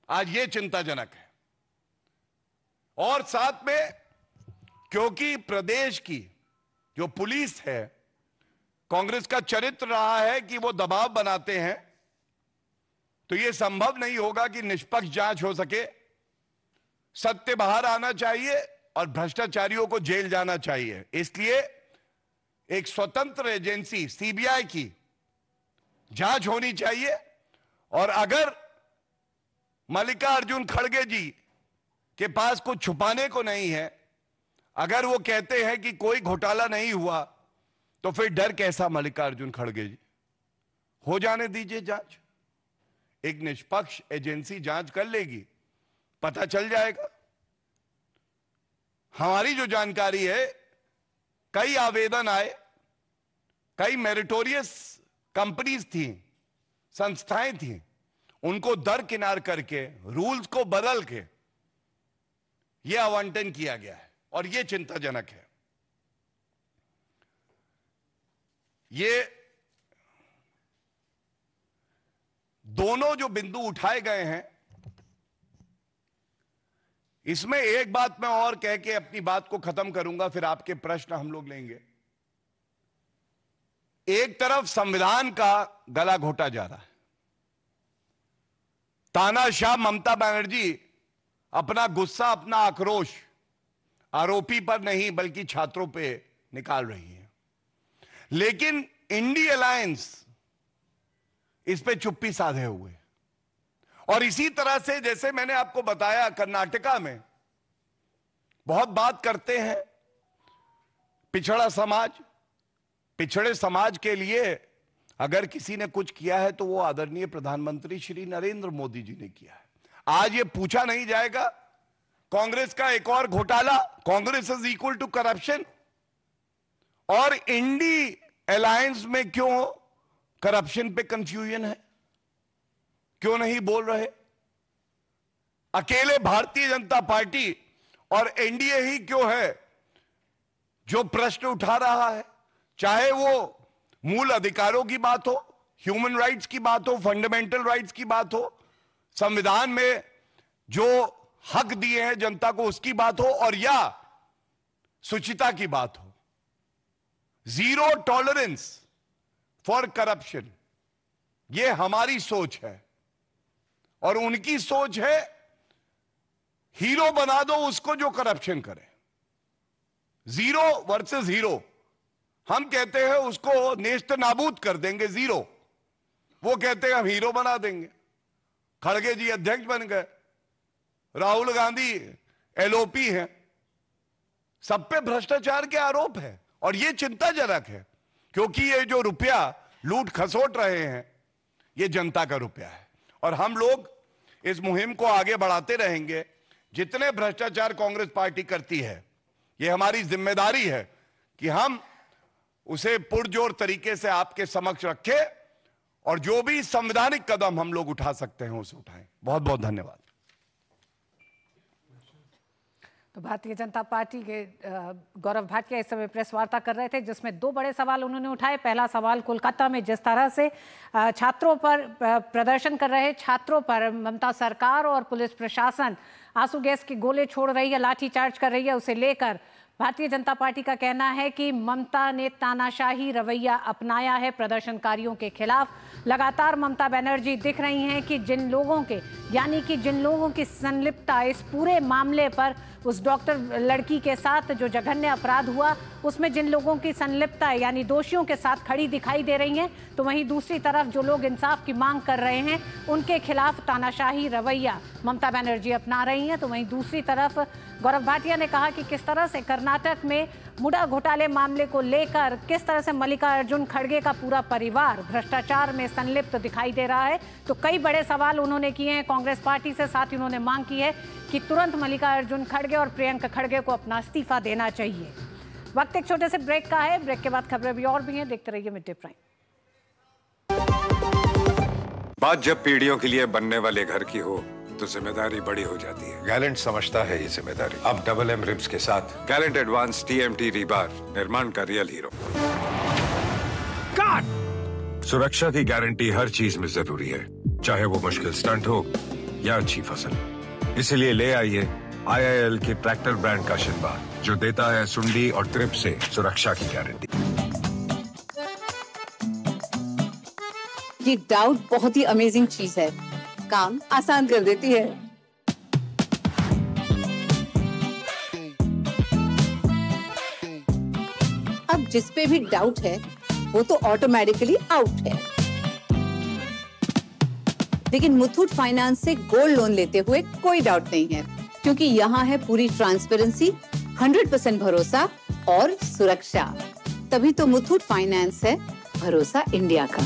आज ये चिंताजनक है। और साथ में, क्योंकि प्रदेश की जो पुलिस है, कांग्रेस का चरित्र रहा है कि वो दबाव बनाते हैं, तो ये संभव नहीं होगा कि निष्पक्ष जांच हो सके। सत्य बाहर आना चाहिए और भ्रष्टाचारियों को जेल जाना चाहिए। इसलिए एक स्वतंत्र एजेंसी सीबीआई की जांच होनी चाहिए। और अगर मल्लिकार्जुन खड़गे जी के पास कुछ छुपाने को नहीं है, अगर वो कहते हैं कि कोई घोटाला नहीं हुआ, तो फिर डर कैसा मल्लिकार्जुन खड़गे जी? हो जाने दीजिए जांच, एक निष्पक्ष एजेंसी जांच कर लेगी, पता चल जाएगा। हमारी जो जानकारी है, कई आवेदन आए, कई मेरिटोरियस कंपनीज थी, संस्थाएं थी, उनको दरकिनार करके, रूल्स को बदल के यह आवंटन किया गया है और यह चिंताजनक है। ये दोनों जो बिंदु उठाए गए हैं, इसमें एक बात मैं और कह के अपनी बात को खत्म करूंगा, फिर आपके प्रश्न हम लोग लेंगे। एक तरफ संविधान का गला घोटा जा रहा है, तानाशाह ममता बनर्जी अपना गुस्सा, अपना आक्रोश आरोपी पर नहीं बल्कि छात्रों पे निकाल रही है। लेकिन इंडी अलायंस इस पे चुप्पी साधे हुए। और इसी तरह से, जैसे मैंने आपको बताया, कर्नाटका में बहुत बात करते हैं पिछड़ा समाज। पिछड़े समाज के लिए अगर किसी ने कुछ किया है तो वो आदरणीय प्रधानमंत्री श्री नरेंद्र मोदी जी ने किया है। आज ये पूछा नहीं जाएगा कांग्रेस का एक और घोटाला, Congress is equal to corruption, और इंडी अलायंस में क्यों करप्शन पे कंफ्यूजन है, क्यों नहीं बोल रहे? अकेले भारतीय जनता पार्टी और एनडीए ही क्यों है जो प्रश्न उठा रहा है? चाहे वो मूल अधिकारों की बात हो, ह्यूमन राइट्स की बात हो, फंडामेंटल राइट्स की बात हो, संविधान में जो हक दिए हैं जनता को उसकी बात हो, और या शुचिता की बात हो। जीरो टॉलरेंस फॉर करप्शन, ये हमारी सोच है। और उनकी सोच है हीरो बना दो उसको जो करप्शन करे। Zero versus hero. हम कहते हैं उसको नेस्त नाबूद कर देंगे, जीरो। वो कहते हैं हम हीरो बना देंगे। खड़गे जी अध्यक्ष बन गए, राहुल गांधी एलओपी हैं, सब पे भ्रष्टाचार के आरोप है। और ये चिंताजनक है, क्योंकि ये जो रुपया लूट खसोट रहे हैं ये जनता का रुपया है। और हम लोग इस मुहिम को आगे बढ़ाते रहेंगे। जितने भ्रष्टाचार कांग्रेस पार्टी करती है, ये हमारी जिम्मेदारी है कि हम उसे पुरजोर तरीके से आपके समक्ष रखें और जो भी संवैधानिक कदम हम लोग उठा सकते हैं उसे उठाएं। बहुत बहुत धन्यवाद। तो भारतीय जनता पार्टी के गौरव भाटिया इस समय प्रेस वार्ता कर रहे थे, जिसमें दो बड़े सवाल उन्होंने उठाए। पहला सवाल, कोलकाता में जिस तरह से छात्रों पर प्रदर्शन कर रहे छात्रों पर ममता सरकार और पुलिस प्रशासन आंसू गैस के गोले छोड़ रही है, लाठीचार्ज कर रही है, उसे लेकर भारतीय जनता पार्टी का कहना है कि ममता ने तानाशाही रवैया अपनाया है प्रदर्शनकारियों के खिलाफ। लगातार ममता बनर्जी दिख रही हैं कि जिन लोगों की संलिप्तता इस पूरे मामले पर, उस डॉक्टर लड़की के साथ जो जघन्य अपराध हुआ, उसमें जिन लोगों की संलिप्तता यानी दोषियों के साथ खड़ी दिखाई दे रही हैं, तो वहीं दूसरी तरफ जो लोग इंसाफ की मांग कर रहे हैं उनके खिलाफ तानाशाही रवैया ममता बनर्जी अपना रही हैं। तो वहीं दूसरी तरफ गौरव भाटिया ने कहा कि किस तरह से कर्नाटक में मुडा घोटाले मामले को लेकर किस तरह से मल्लिकार्जुन खड़गे का पूरा परिवार भ्रष्टाचार में संलिप्त दिखाई दे रहा है। तो कई बड़े सवाल उन्होंने किए हैं कांग्रेस पार्टी से। साथ ही उन्होंने मांग की है कि तुरंत मल्लिकार्जुन खड़गे और प्रियंका खड़गे को अपना इस्तीफा देना चाहिए। वक्त एक छोटे से ब्रेक का है, ब्रेक के बाद खबरें भी और भी हैं, देखते रहिए मिड डे प्राइम। बात जब पीढ़ियों के लिए बनने वाले घर की हो तो जिम्मेदारी बड़ी हो जाती है। गैलेंट समझता है ये जिम्मेदारी। अब डबल एम रिब्स के साथ गैलेंट एडवांस TMT रीबार, निर्माण का रियल हीरो। सुरक्षा की गारंटी हर चीज में जरूरी है, चाहे वो मुश्किल स्टंट हो या अच्छी फसल। इसलिए ले आइए IIL के ट्रैक्टर ब्रांड का शिनबा, जो देता है सुंडी और ट्रिप से सुरक्षा की गारंटी। ये डाउट बहुत ही अमेजिंग चीज है, काम आसान कर देती है। अब जिस पे भी डाउट है वो तो ऑटोमेटिकली आउट है। लेकिन मुथूट फाइनेंस से गोल्ड लोन लेते हुए कोई डाउट नहीं है, क्योंकि यहाँ है पूरी ट्रांसपेरेंसी, 100% भरोसा और सुरक्षा। तभी तो मुथूट फाइनेंस है भरोसा इंडिया का।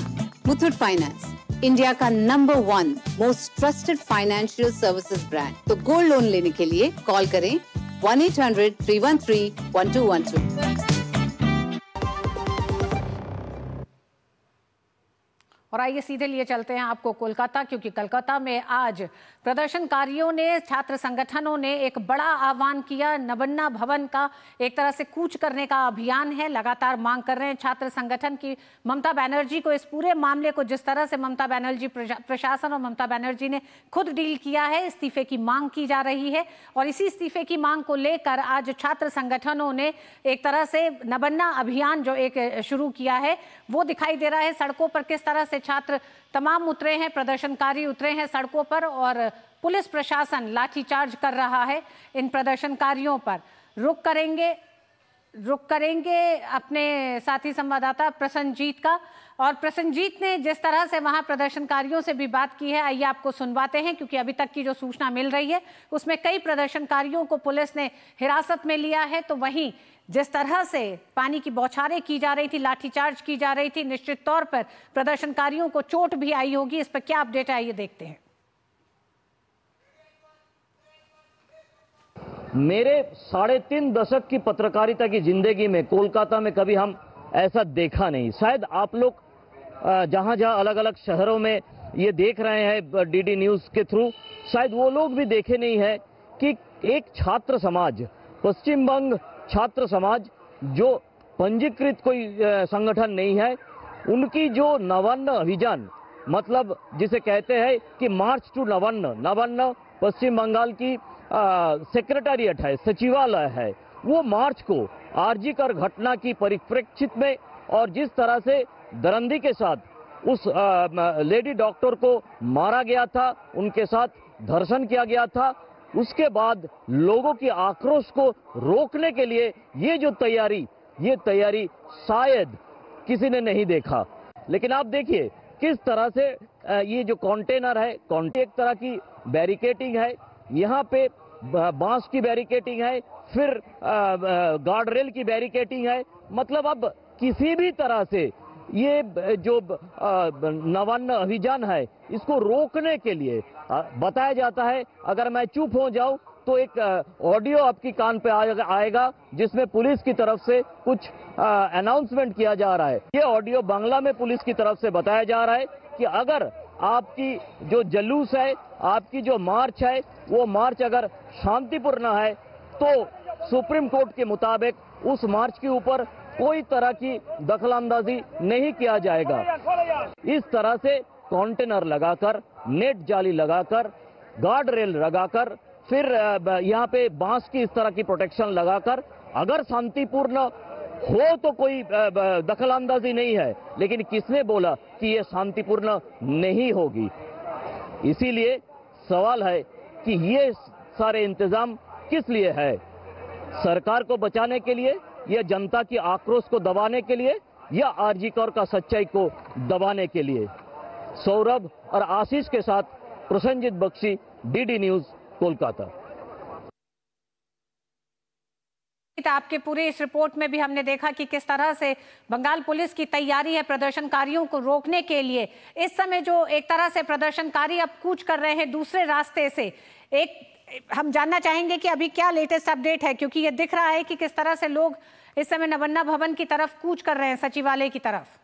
मुथूट फाइनेंस, इंडिया का number 1 most trusted financial services brand. तो गोल्ड लोन लेने के लिए कॉल करें 1-800-313-1212। और आइए सीधे लिए चलते हैं आपको कोलकाता, क्योंकि कोलकाता में आज प्रदर्शनकारियों ने, छात्र संगठनों ने एक बड़ा आह्वान किया। नबन्ना भवन का एक तरह से कूच करने का अभियान है। लगातार मांग कर रहे हैं छात्र संगठन की ममता बनर्जी को, इस पूरे मामले को जिस तरह से ममता बनर्जी प्रशासन और ममता बनर्जी ने खुद डील किया है, इस्तीफे की मांग की जा रही है। और इसी इस्तीफे की मांग को लेकर आज छात्र संगठनों ने एक तरह से नबन्ना अभियान जो एक शुरू किया है वो दिखाई दे रहा है। सड़कों पर किस तरह से छात्र तमाम उतरे हैं, प्रदर्शनकारी उतरे हैं सड़कों पर, और पुलिस प्रशासन लाठीचार्ज कर रहा है इन प्रदर्शनकारियों पर। रुक करेंगे अपने साथी संवाददाता प्रसन्नजीत का, और प्रसन्नजीत ने जिस तरह से वहां प्रदर्शनकारियों से भी बात की है, आइए आपको सुनवाते हैं, क्योंकि अभी तक की जो सूचना मिल रही है उसमें कई प्रदर्शनकारियों को पुलिस ने हिरासत में लिया है। तो वहीं जिस तरह से पानी की बौछारें की जा रही थी, लाठीचार्ज की जा रही थी, निश्चित तौर पर प्रदर्शनकारियों को चोट भी आई होगी। इस पर क्या अपडेट है, आइए देखते हैं। मेरे 3.5 दशक की पत्रकारिता की जिंदगी में कोलकाता में कभी हम ऐसा देखा नहीं। शायद आप लोग जहां जहां अलग अलग शहरों में ये देख रहे हैं DD न्यूज के थ्रू, शायद वो लोग भी देखे नहीं है कि एक छात्र समाज, पश्चिम बंग छात्र समाज, जो पंजीकृत कोई संगठन नहीं है, उनकी जो नवान्न अभियान, मतलब जिसे कहते हैं कि मार्च टू नवान्न पश्चिम बंगाल की सेक्रेटेरिएट है, सचिवालय है, वो मार्च को आरजी कर घटना की परिप्रेक्षित में और जिस तरह से दरंदी के साथ उस लेडी डॉक्टर को मारा गया था, उनके साथ धर्षण किया गया था, उसके बाद लोगों की आक्रोश को रोकने के लिए ये जो तैयारी ये तैयारी शायद किसी ने नहीं देखा। लेकिन आप देखिए किस तरह से ये जो कंटेनर है, एक तरह की बैरिकेटिंग है, यहाँ पे बांस की बैरिकेटिंग है, फिर गार्ड रेल की बैरिकेटिंग है। मतलब अब किसी भी तरह से ये जो नवान्न अभियान है इसको रोकने के लिए बताया जाता है। अगर मैं चुप हो जाऊं तो एक ऑडियो आपकी कान पे आएगा जिसमें पुलिस की तरफ से कुछ अनाउंसमेंट किया जा रहा है। ये ऑडियो बांग्ला में पुलिस की तरफ से बताया जा रहा है कि अगर आपकी जो जुलूस है, आपकी जो मार्च है, वो मार्च अगर शांतिपूर्ण है तो सुप्रीम कोर्ट के मुताबिक उस मार्च के ऊपर कोई तरह की दखलंदाजी नहीं किया जाएगा। इस तरह से कंटेनर लगाकर, नेट जाली लगाकर, गार्ड रेल लगाकर, फिर यहाँ पे बांस की इस तरह की प्रोटेक्शन लगाकर अगर शांतिपूर्ण हो तो कोई दखलंदाजी नहीं है, लेकिन किसने बोला कि ये शांतिपूर्ण नहीं होगी? इसीलिए सवाल है कि ये सारे इंतजाम किस लिए है? सरकार को बचाने के लिए या जनता की आक्रोश को दबाने के लिए या आरजी कौर का सच्चाई को दबाने के लिए? सौरभ और आशीष के साथ प्रसन्नजीत बख्शी, डीडी न्यूज, कोलकाता। आपके पूरे इस रिपोर्ट में भी हमने देखा कि किस तरह से बंगाल पुलिस की तैयारी है प्रदर्शनकारियों को रोकने के लिए। इस समय जो एक तरह से प्रदर्शनकारी अब कूच कर रहे हैं दूसरे रास्ते से, हम जानना चाहेंगे कि अभी क्या लेटेस्ट अपडेट है, क्योंकि ये दिख रहा है कि किस तरह से लोग इस समय नवन्ना भवन की तरफ कूच कर रहे हैं, सचिवालय की तरफ।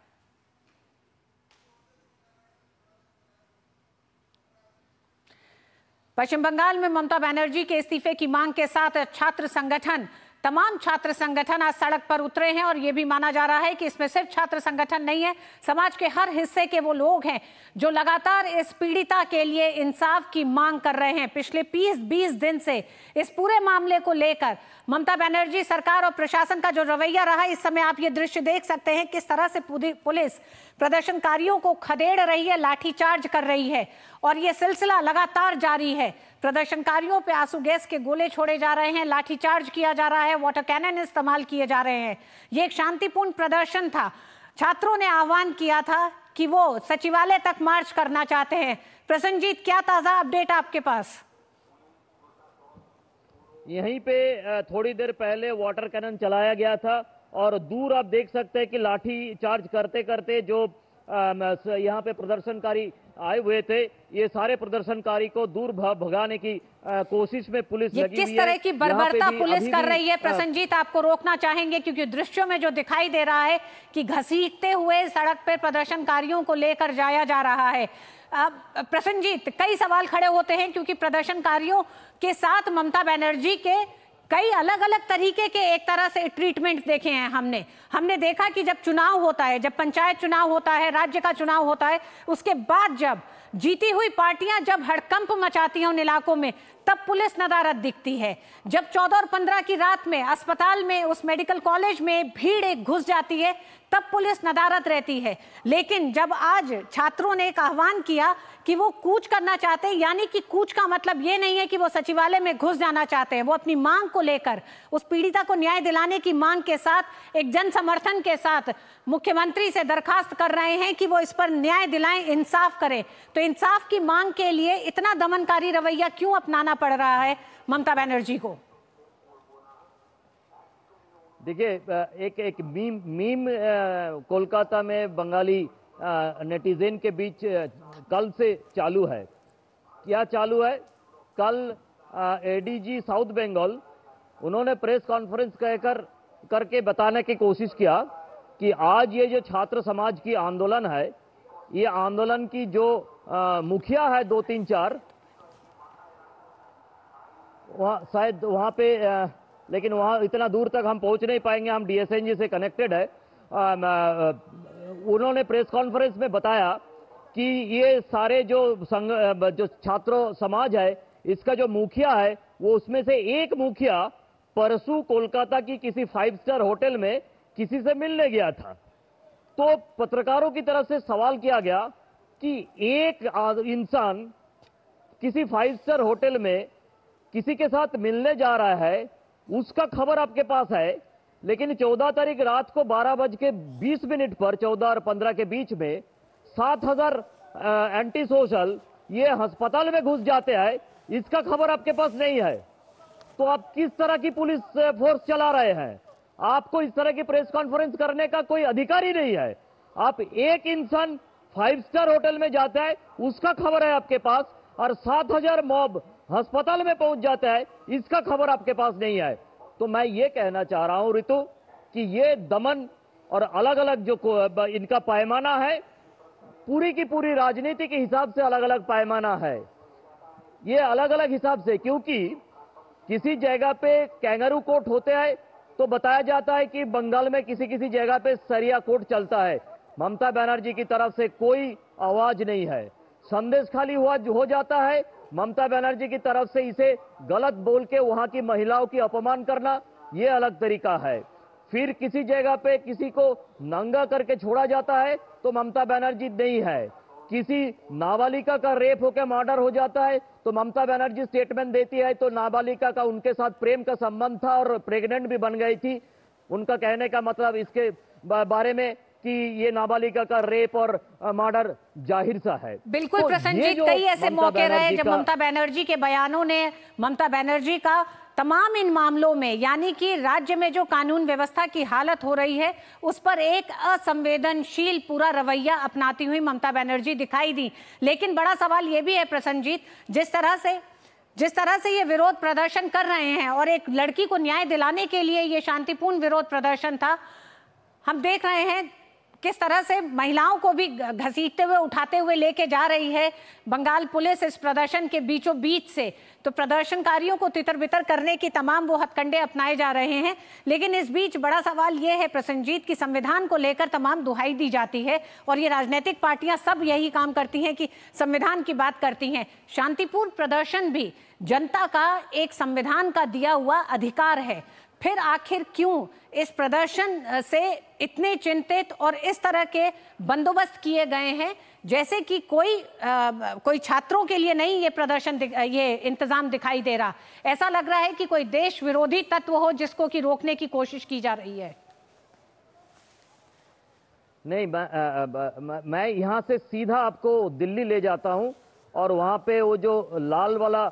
पश्चिम बंगाल में ममता बनर्जी के इस्तीफे की मांग के साथ छात्र संगठन, तमाम छात्र संगठन आज सड़क पर उतरे हैं और यह भी माना जा रहा है कि इसमें सिर्फ छात्र संगठन नहीं है, समाज के हर हिस्से के वो लोग हैं जो लगातार इस पीड़िता के लिए इंसाफ की मांग कर रहे हैं। पिछले 20 दिन से इस पूरे मामले को लेकर ममता बनर्जी सरकार और प्रशासन का जो रवैया रहा, इस समय आप ये दृश्य देख सकते हैं किस तरह से पुलिस प्रदर्शनकारियों को खदेड़ रही है, लाठीचार्ज कर रही है और ये सिलसिला लगातार जारी है। प्रदर्शनकारियों पे आंसू गैस के गोले छोड़े जा रहे हैं, लाठीचार्ज किया जा रहा है, वाटर कैनन इस्तेमाल किए जा रहे हैं। ये एक शांतिपूर्ण प्रदर्शन था। छात्रों ने आह्वान किया था कि वो सचिवालय तक मार्च करना चाहते हैं। प्रसन्नजीत, क्या ताजा अपडेट आपके पास? यहीं पे थोड़ी देर पहले वाटर कैनन चलाया गया था और दूर आप देख सकते हैं कि लाठी चार्ज करते करते जो यहाँ पे प्रदर्शनकारी आए हुए थे, ये सारे प्रदर्शनकारी को दूर भगाने की कोशिश में पुलिस लगी हुई है। किस तरह की बर्बरता पुलिस कर रही है? प्रसन्नजीत, आपको रोकना चाहेंगे क्योंकि दृश्यों में जो दिखाई दे रहा है कि घसीटते हुए सड़क पर प्रदर्शनकारियों को लेकर जाया जा रहा है। प्रसन्नजीत, कई सवाल खड़े होते हैं क्योंकि प्रदर्शनकारियों के साथ ममता बनर्जी के कई अलग अलग तरीके के एक तरह से ट्रीटमेंट देखे हैं। हमने देखा कि जब चुनाव होता है, जब पंचायत चुनाव होता है, राज्य का चुनाव होता है, उसके बाद जब जीती हुई पार्टियां जब हड़कंप मचाती हैं उन इलाकों में, तब पुलिस नदारद दिखती है। जब 14 और 15 की रात में अस्पताल में, उस मेडिकल कॉलेज में भीड़ एक घुस जाती है, तब पुलिस नदारद रहती है। लेकिन जब आज छात्रों ने एक आह्वान किया कि वो कूच करना चाहते हैं, यानी कि कूच का मतलब ये नहीं है कि वो सचिवालय में घुस जाना चाहते हैं, वो अपनी मांग को लेकर, उस पीड़िता को न्याय दिलाने की मांग के साथ, एक जन समर्थन के साथ मुख्यमंत्री से दरखास्त कर रहे हैं कि वो इस पर न्याय दिलाएं, इंसाफ करें। तो इंसाफ की मांग के लिए इतना दमनकारी रवैया क्यों अपनाना पड़ रहा है ममता बनर्जी को? देखिए, एक मीम कोलकाता में बंगाली नेटिजन के बीच कल से चालू है। क्या चालू है? कल एडीजी साउथ बंगाल, उन्होंने प्रेस कॉन्फ्रेंस करके बताने की कोशिश किया कि आज ये जो छात्र समाज की आंदोलन है, ये आंदोलन की जो मुखिया है 2-3-4, वहाँ शायद वहाँ पे लेकिन वहाँ इतना दूर तक हम पहुँच नहीं पाएंगे, हम डीएसएनजी से कनेक्टेड है। उन्होंने प्रेस कॉन्फ्रेंस में बताया कि ये सारे जो छात्र समाज है, इसका जो मुखिया है, वो उसमें से एक मुखिया परसों कोलकाता की किसी 5 स्टार होटल में किसी से मिलने गया था। तो पत्रकारों की तरफ से सवाल किया गया कि एक इंसान किसी 5 स्टार होटल में किसी के साथ मिलने जा रहा है, उसका खबर आपके पास है, लेकिन 14 तारीख रात को 12:20 पर 14 और 15 के बीच में 7000 एंटी सोशल ये अस्पताल में घुस जाते हैं, इसका खबर आपके पास नहीं है। तो आप किस तरह की पुलिस फोर्स चला रहे हैं? आपको इस तरह की प्रेस कॉन्फ्रेंस करने का कोई अधिकार ही नहीं है। आप एक इंसान 5 स्टार होटल में जाता है, उसका खबर है आपके पास, और 7000 मॉब अस्पताल में पहुंच जाता है, इसका खबर आपके पास नहीं है। तो मैं ये कहना चाह रहा हूं ऋतु कि ये दमन और अलग अलग जो इनका पैमाना है, पूरी की पूरी राजनीति के हिसाब से अलग अलग पैमाना है। ये अलग अलग हिसाब से, क्योंकि किसी जगह पे कैंगारू कोर्ट होते हैं तो बताया जाता है कि बंगाल में किसी किसी जगह पे सरिया कोर्ट चलता है। ममता बनर्जी की तरफ से कोई आवाज नहीं है, संदेश खाली हो जाता है। ममता बनर्जी की तरफ से इसे गलत बोल के वहां की महिलाओं की अपमान करना, ये अलग तरीका है। फिर किसी जगह पे किसी को नंगा करके छोड़ा जाता है तो ममता बनर्जी नहीं है। किसी नाबालिका का रेप होकर मर्डर हो जाता है तो ममता बनर्जी स्टेटमेंट देती है तो नाबालिका का उनके साथ प्रेम का संबंध था और प्रेग्नेंट भी बन गई थी। उनका कहने का मतलब इसके बारे में कि ये नाबालिका का रेप और मर्डर जाहिर सा है। बिल्कुल तो प्रसन्नजीत, कई ऐसे मौके रहे जब ममता बनर्जी के बयानों ने ममता बनर्जी का तमाम इन मामलों में, यानी कि राज्य में जो कानून व्यवस्था की हालत हो रही है उस पर एक असंवेदनशील पूरा रवैया अपनाती हुई ममता बनर्जी दिखाई दी। लेकिन बड़ा सवाल ये भी है प्रसन्नजीत, जिस तरह से ये विरोध प्रदर्शन कर रहे हैं और एक लड़की को न्याय दिलाने के लिए ये शांतिपूर्ण विरोध प्रदर्शन था, हम देख रहे हैं किस तरह से महिलाओं को भी घसीटते हुए उठाते हुए लेके जा रही है बंगाल पुलिस इस प्रदर्शन के बीचों बीच से। तो प्रदर्शनकारियों को तितर बितर करने की तमाम वो हथकंडे अपनाए जा रहे हैं। लेकिन इस बीच बड़ा सवाल ये है प्रसन्नजीत कि संविधान को लेकर तमाम दुहाई दी जाती है और ये राजनीतिक पार्टियां सब यही काम करती हैं कि संविधान की बात करती हैं। शांतिपूर्ण प्रदर्शन भी जनता का एक संविधान का दिया हुआ अधिकार है। फिर आखिर क्यों इस प्रदर्शन से इतने चिंतित और इस तरह के बंदोबस्त किए गए हैं जैसे कि कोई छात्रों के लिए नहीं ये प्रदर्शन ये इंतजाम दिखाई दे रहा। ऐसा लग रहा है कि कोई देश विरोधी तत्व हो जिसको कि रोकने की कोशिश की जा रही है। नहीं, मैं यहाँ से सीधा आपको दिल्ली ले जाता हूँ और वहाँ पे वो जो लाल वाला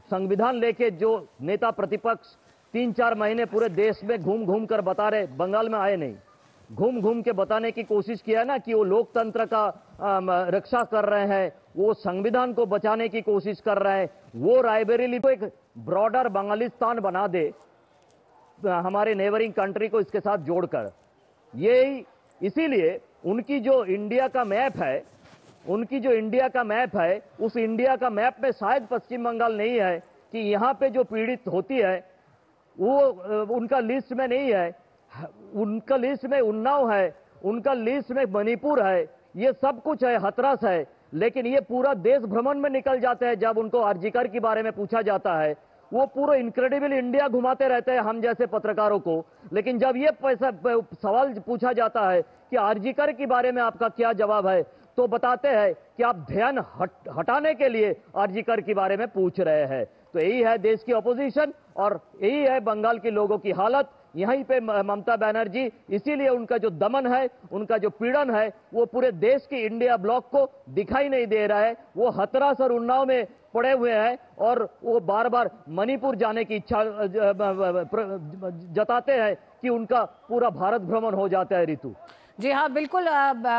संविधान लेके जो नेता प्रतिपक्ष 3-4 महीने पूरे देश में घूम घूम कर बता रहे, बंगाल में आए नहीं, घूम घूम के बताने की कोशिश किया ना कि वो लोकतंत्र का रक्षा कर रहे हैं, वो संविधान को बचाने की कोशिश कर रहे हैं। वो रायबरेली को एक ब्रॉडर बंगालिस्तान बना दे हमारे नेबरिंग कंट्री को इसके साथ जोड़कर। ये इसीलिए उनकी जो इंडिया का मैप है, उस इंडिया का मैप में शायद पश्चिम बंगाल नहीं है कि यहाँ पे जो पीड़ित होती है वो उनका लिस्ट में नहीं है। उनका लिस्ट में उन्नाव है, उनका लिस्ट में मणिपुर है, ये सब कुछ है, हथरस है। लेकिन ये पूरा देश भ्रमण में निकल जाते हैं। जब उनको आरजीकर के बारे में पूछा जाता है वो पूरा इनक्रेडिबल इंडिया घुमाते रहते हैं हम जैसे पत्रकारों को। लेकिन जब ये सवाल पूछा जाता है कि आरजीकर के बारे में आपका क्या जवाब है तो बताते हैं कि आप ध्यान हटाने के लिए आरजीकर के बारे में पूछ रहे हैं। तो यही है देश की अपोजिशन और यही है बंगाल के लोगों की हालत। यहीं पे ममता बनर्जी, इसीलिए उनका जो दमन है, उनका जो पीड़न है वो पूरे देश की इंडिया ब्लॉक को दिखाई नहीं दे रहा है। वो हथरस और उन्नाव में पड़े हुए हैं और वो बार बार मणिपुर जाने की इच्छा जताते हैं कि उनका पूरा भारत भ्रमण हो जाता है। ऋतु जी हाँ, बिल्कुल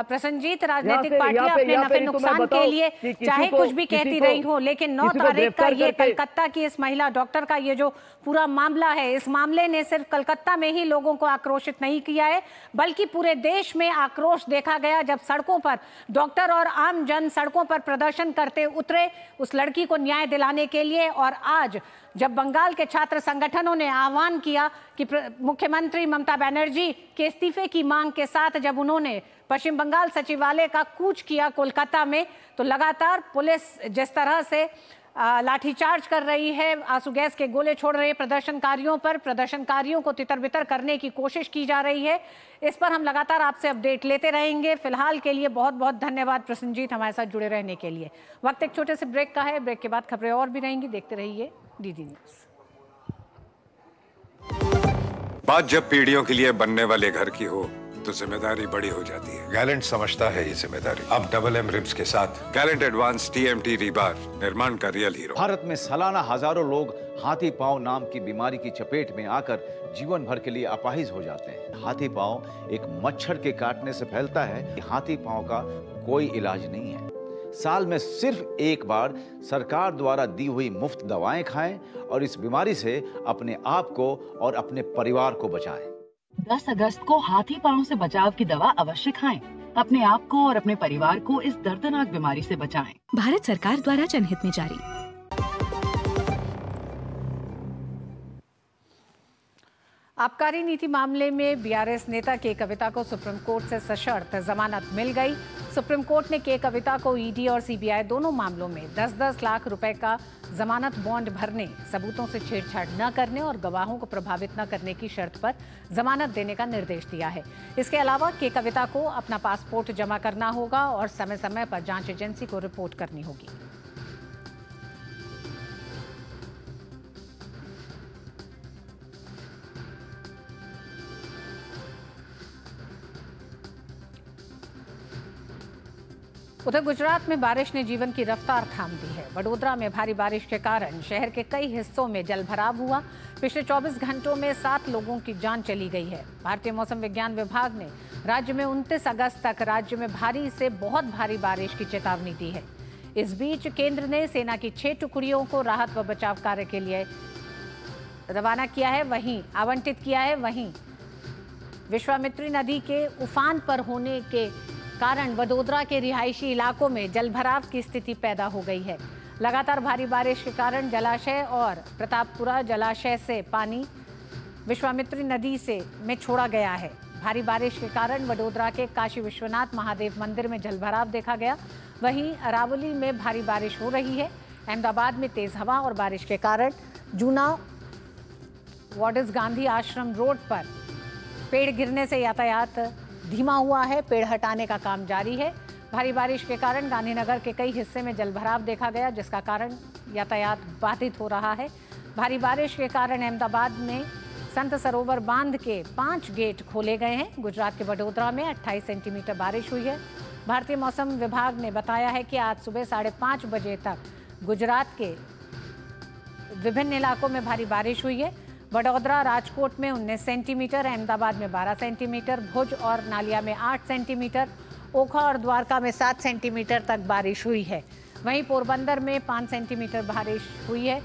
प्रसन्नजीत, राजनीतिक पार्टियां अपने नफे नुकसान के लिए चाहे कुछ भी कहती रही हो, लेकिन 9 तारीख का ये कलकत्ता की इस महिला डॉक्टर का ये जो पूरा मामला है, इस मामले ने सिर्फ कलकत्ता में ही लोगों को आक्रोशित नहीं किया है बल्कि पूरे देश में आक्रोश देखा गया जब सड़कों पर डॉक्टर और आम जन सड़कों पर प्रदर्शन करते उतरे उस लड़की को न्याय दिलाने के लिए। और आज जब बंगाल के छात्र संगठनों ने आह्वान किया कि मुख्यमंत्री ममता बनर्जी के इस्तीफे की मांग के साथ जब उन्होंने पश्चिम बंगाल सचिवालय का कूच किया कोलकाता में, तो लगातार पुलिस जिस तरह से लाठीचार्ज कर रही है, आंसू गैस के गोले छोड़ रही है प्रदर्शनकारियों पर, प्रदर्शनकारियों को तितर बितर करने की कोशिश की जा रही है। इस पर हम लगातार आपसे अपडेट लेते रहेंगे। फिलहाल के लिए बहुत बहुत धन्यवाद प्रसन्नजीत हमारे साथ जुड़े रहने के लिए। वक्त एक छोटे से ब्रेक का है, ब्रेक के बाद खबरें और भी रहेंगी, देखते रहिए DD न्यूज़। बात जब पीढ़ियों के लिए बनने वाले घर की हो तो जिम्मेदारी बड़ी हो जाती है। गैलेंट समझता है ये जिम्मेदारी। अब डबल एम रिब्स के साथ गैलेंट एडवांस TMT रीबार निर्माण का रियल हीरो। भारत में सालाना हजारों लोग हाथी पांव नाम की बीमारी की चपेट में आकर जीवन भर के लिए अपाहिज हो जाते हैं। हाथी पांव एक मच्छर के काटने से फैलता है। हाथी पांव का कोई इलाज नहीं है। साल में सिर्फ एक बार सरकार द्वारा दी हुई मुफ्त दवाएं खाएं और इस बीमारी से अपने आप को और अपने परिवार को बचाएं। 10 अगस्त को हाथी पांव से बचाव की दवा अवश्य खाएं। अपने आप को और अपने परिवार को इस दर्दनाक बीमारी से बचाएं। भारत सरकार द्वारा जनहित में जारी। आबकारी नीति मामले में बीआरएस नेता के कविता को सुप्रीम कोर्ट से सशर्त जमानत मिल गई। सुप्रीम कोर्ट ने के कविता को ईडी और सीबीआई दोनों मामलों में 10-10 लाख रुपए का जमानत बॉन्ड भरने, सबूतों से छेड़छाड़ न करने और गवाहों को प्रभावित न करने की शर्त पर जमानत देने का निर्देश दिया है। इसके अलावा के कविता को अपना पासपोर्ट जमा करना होगा और समय समय पर जांच एजेंसी को रिपोर्ट करनी होगी। उधर गुजरात में बारिश ने जीवन की रफ्तार थाम दी है। वडोदरा में भारी बारिश के कारण शहर के कई हिस्सों में जलभराव हुआ। पिछले 24 घंटों में 7 लोगों की जान चली गई है। भारतीय मौसम विज्ञान विभाग ने राज्य में 29 अगस्त तक राज्य में भारी से बहुत भारी बारिश की चेतावनी दी है। इस बीच केंद्र ने सेना की 6 टुकड़ियों को राहत व बचाव कार्य के लिए रवाना किया है, आवंटित किया है। वहीं विश्वामित्री नदी के उफान पर होने के कारण वडोदरा के रिहायशी इलाकों में जलभराव की स्थिति पैदा हो गई है। लगातार भारी बारिश के कारण जलाशय और प्रतापपुरा जलाशय से पानी विश्वामित्री नदी में छोड़ा गया है। भारी बारिश के कारण वडोदरा के काशी विश्वनाथ महादेव मंदिर में जलभराव देखा गया। वहीं अरावली में भारी बारिश हो रही है। अहमदाबाद में तेज हवा और बारिश के कारण जूना वाडिस गांधी आश्रम रोड पर पेड़ गिरने से यातायात धीमा हुआ है। पेड़ हटाने का काम जारी है। भारी बारिश के कारण गांधीनगर के कई हिस्से में जलभराव देखा गया, जिसका कारण यातायात बाधित हो रहा है। भारी बारिश के कारण अहमदाबाद में संत सरोवर बांध के 5 गेट खोले गए हैं। गुजरात के वडोदरा में 28 सेंटीमीटर बारिश हुई है। भारतीय मौसम विभाग ने बताया है कि आज सुबह 5:30 बजे तक गुजरात के विभिन्न इलाकों में भारी बारिश हुई है। वडोदरा, राजकोट में 19 सेंटीमीटर, अहमदाबाद में 12 सेंटीमीटर, भुज और नालिया में 8 सेंटीमीटर, ओखा और द्वारका में 7 सेंटीमीटर तक बारिश हुई है। वहीं पोरबंदर में 5 सेंटीमीटर बारिश हुई है।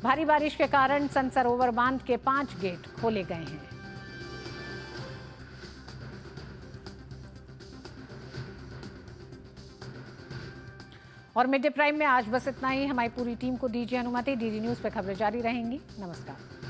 भारी बारिश के कारण संत सरोवर बांध के 5 गेट खोले गए हैं। और मिड डे प्राइम में आज बस इतना ही। हमारी पूरी टीम को दीजिए अनुमति। DD न्यूज पे खबरें जारी रहेंगी। नमस्कार।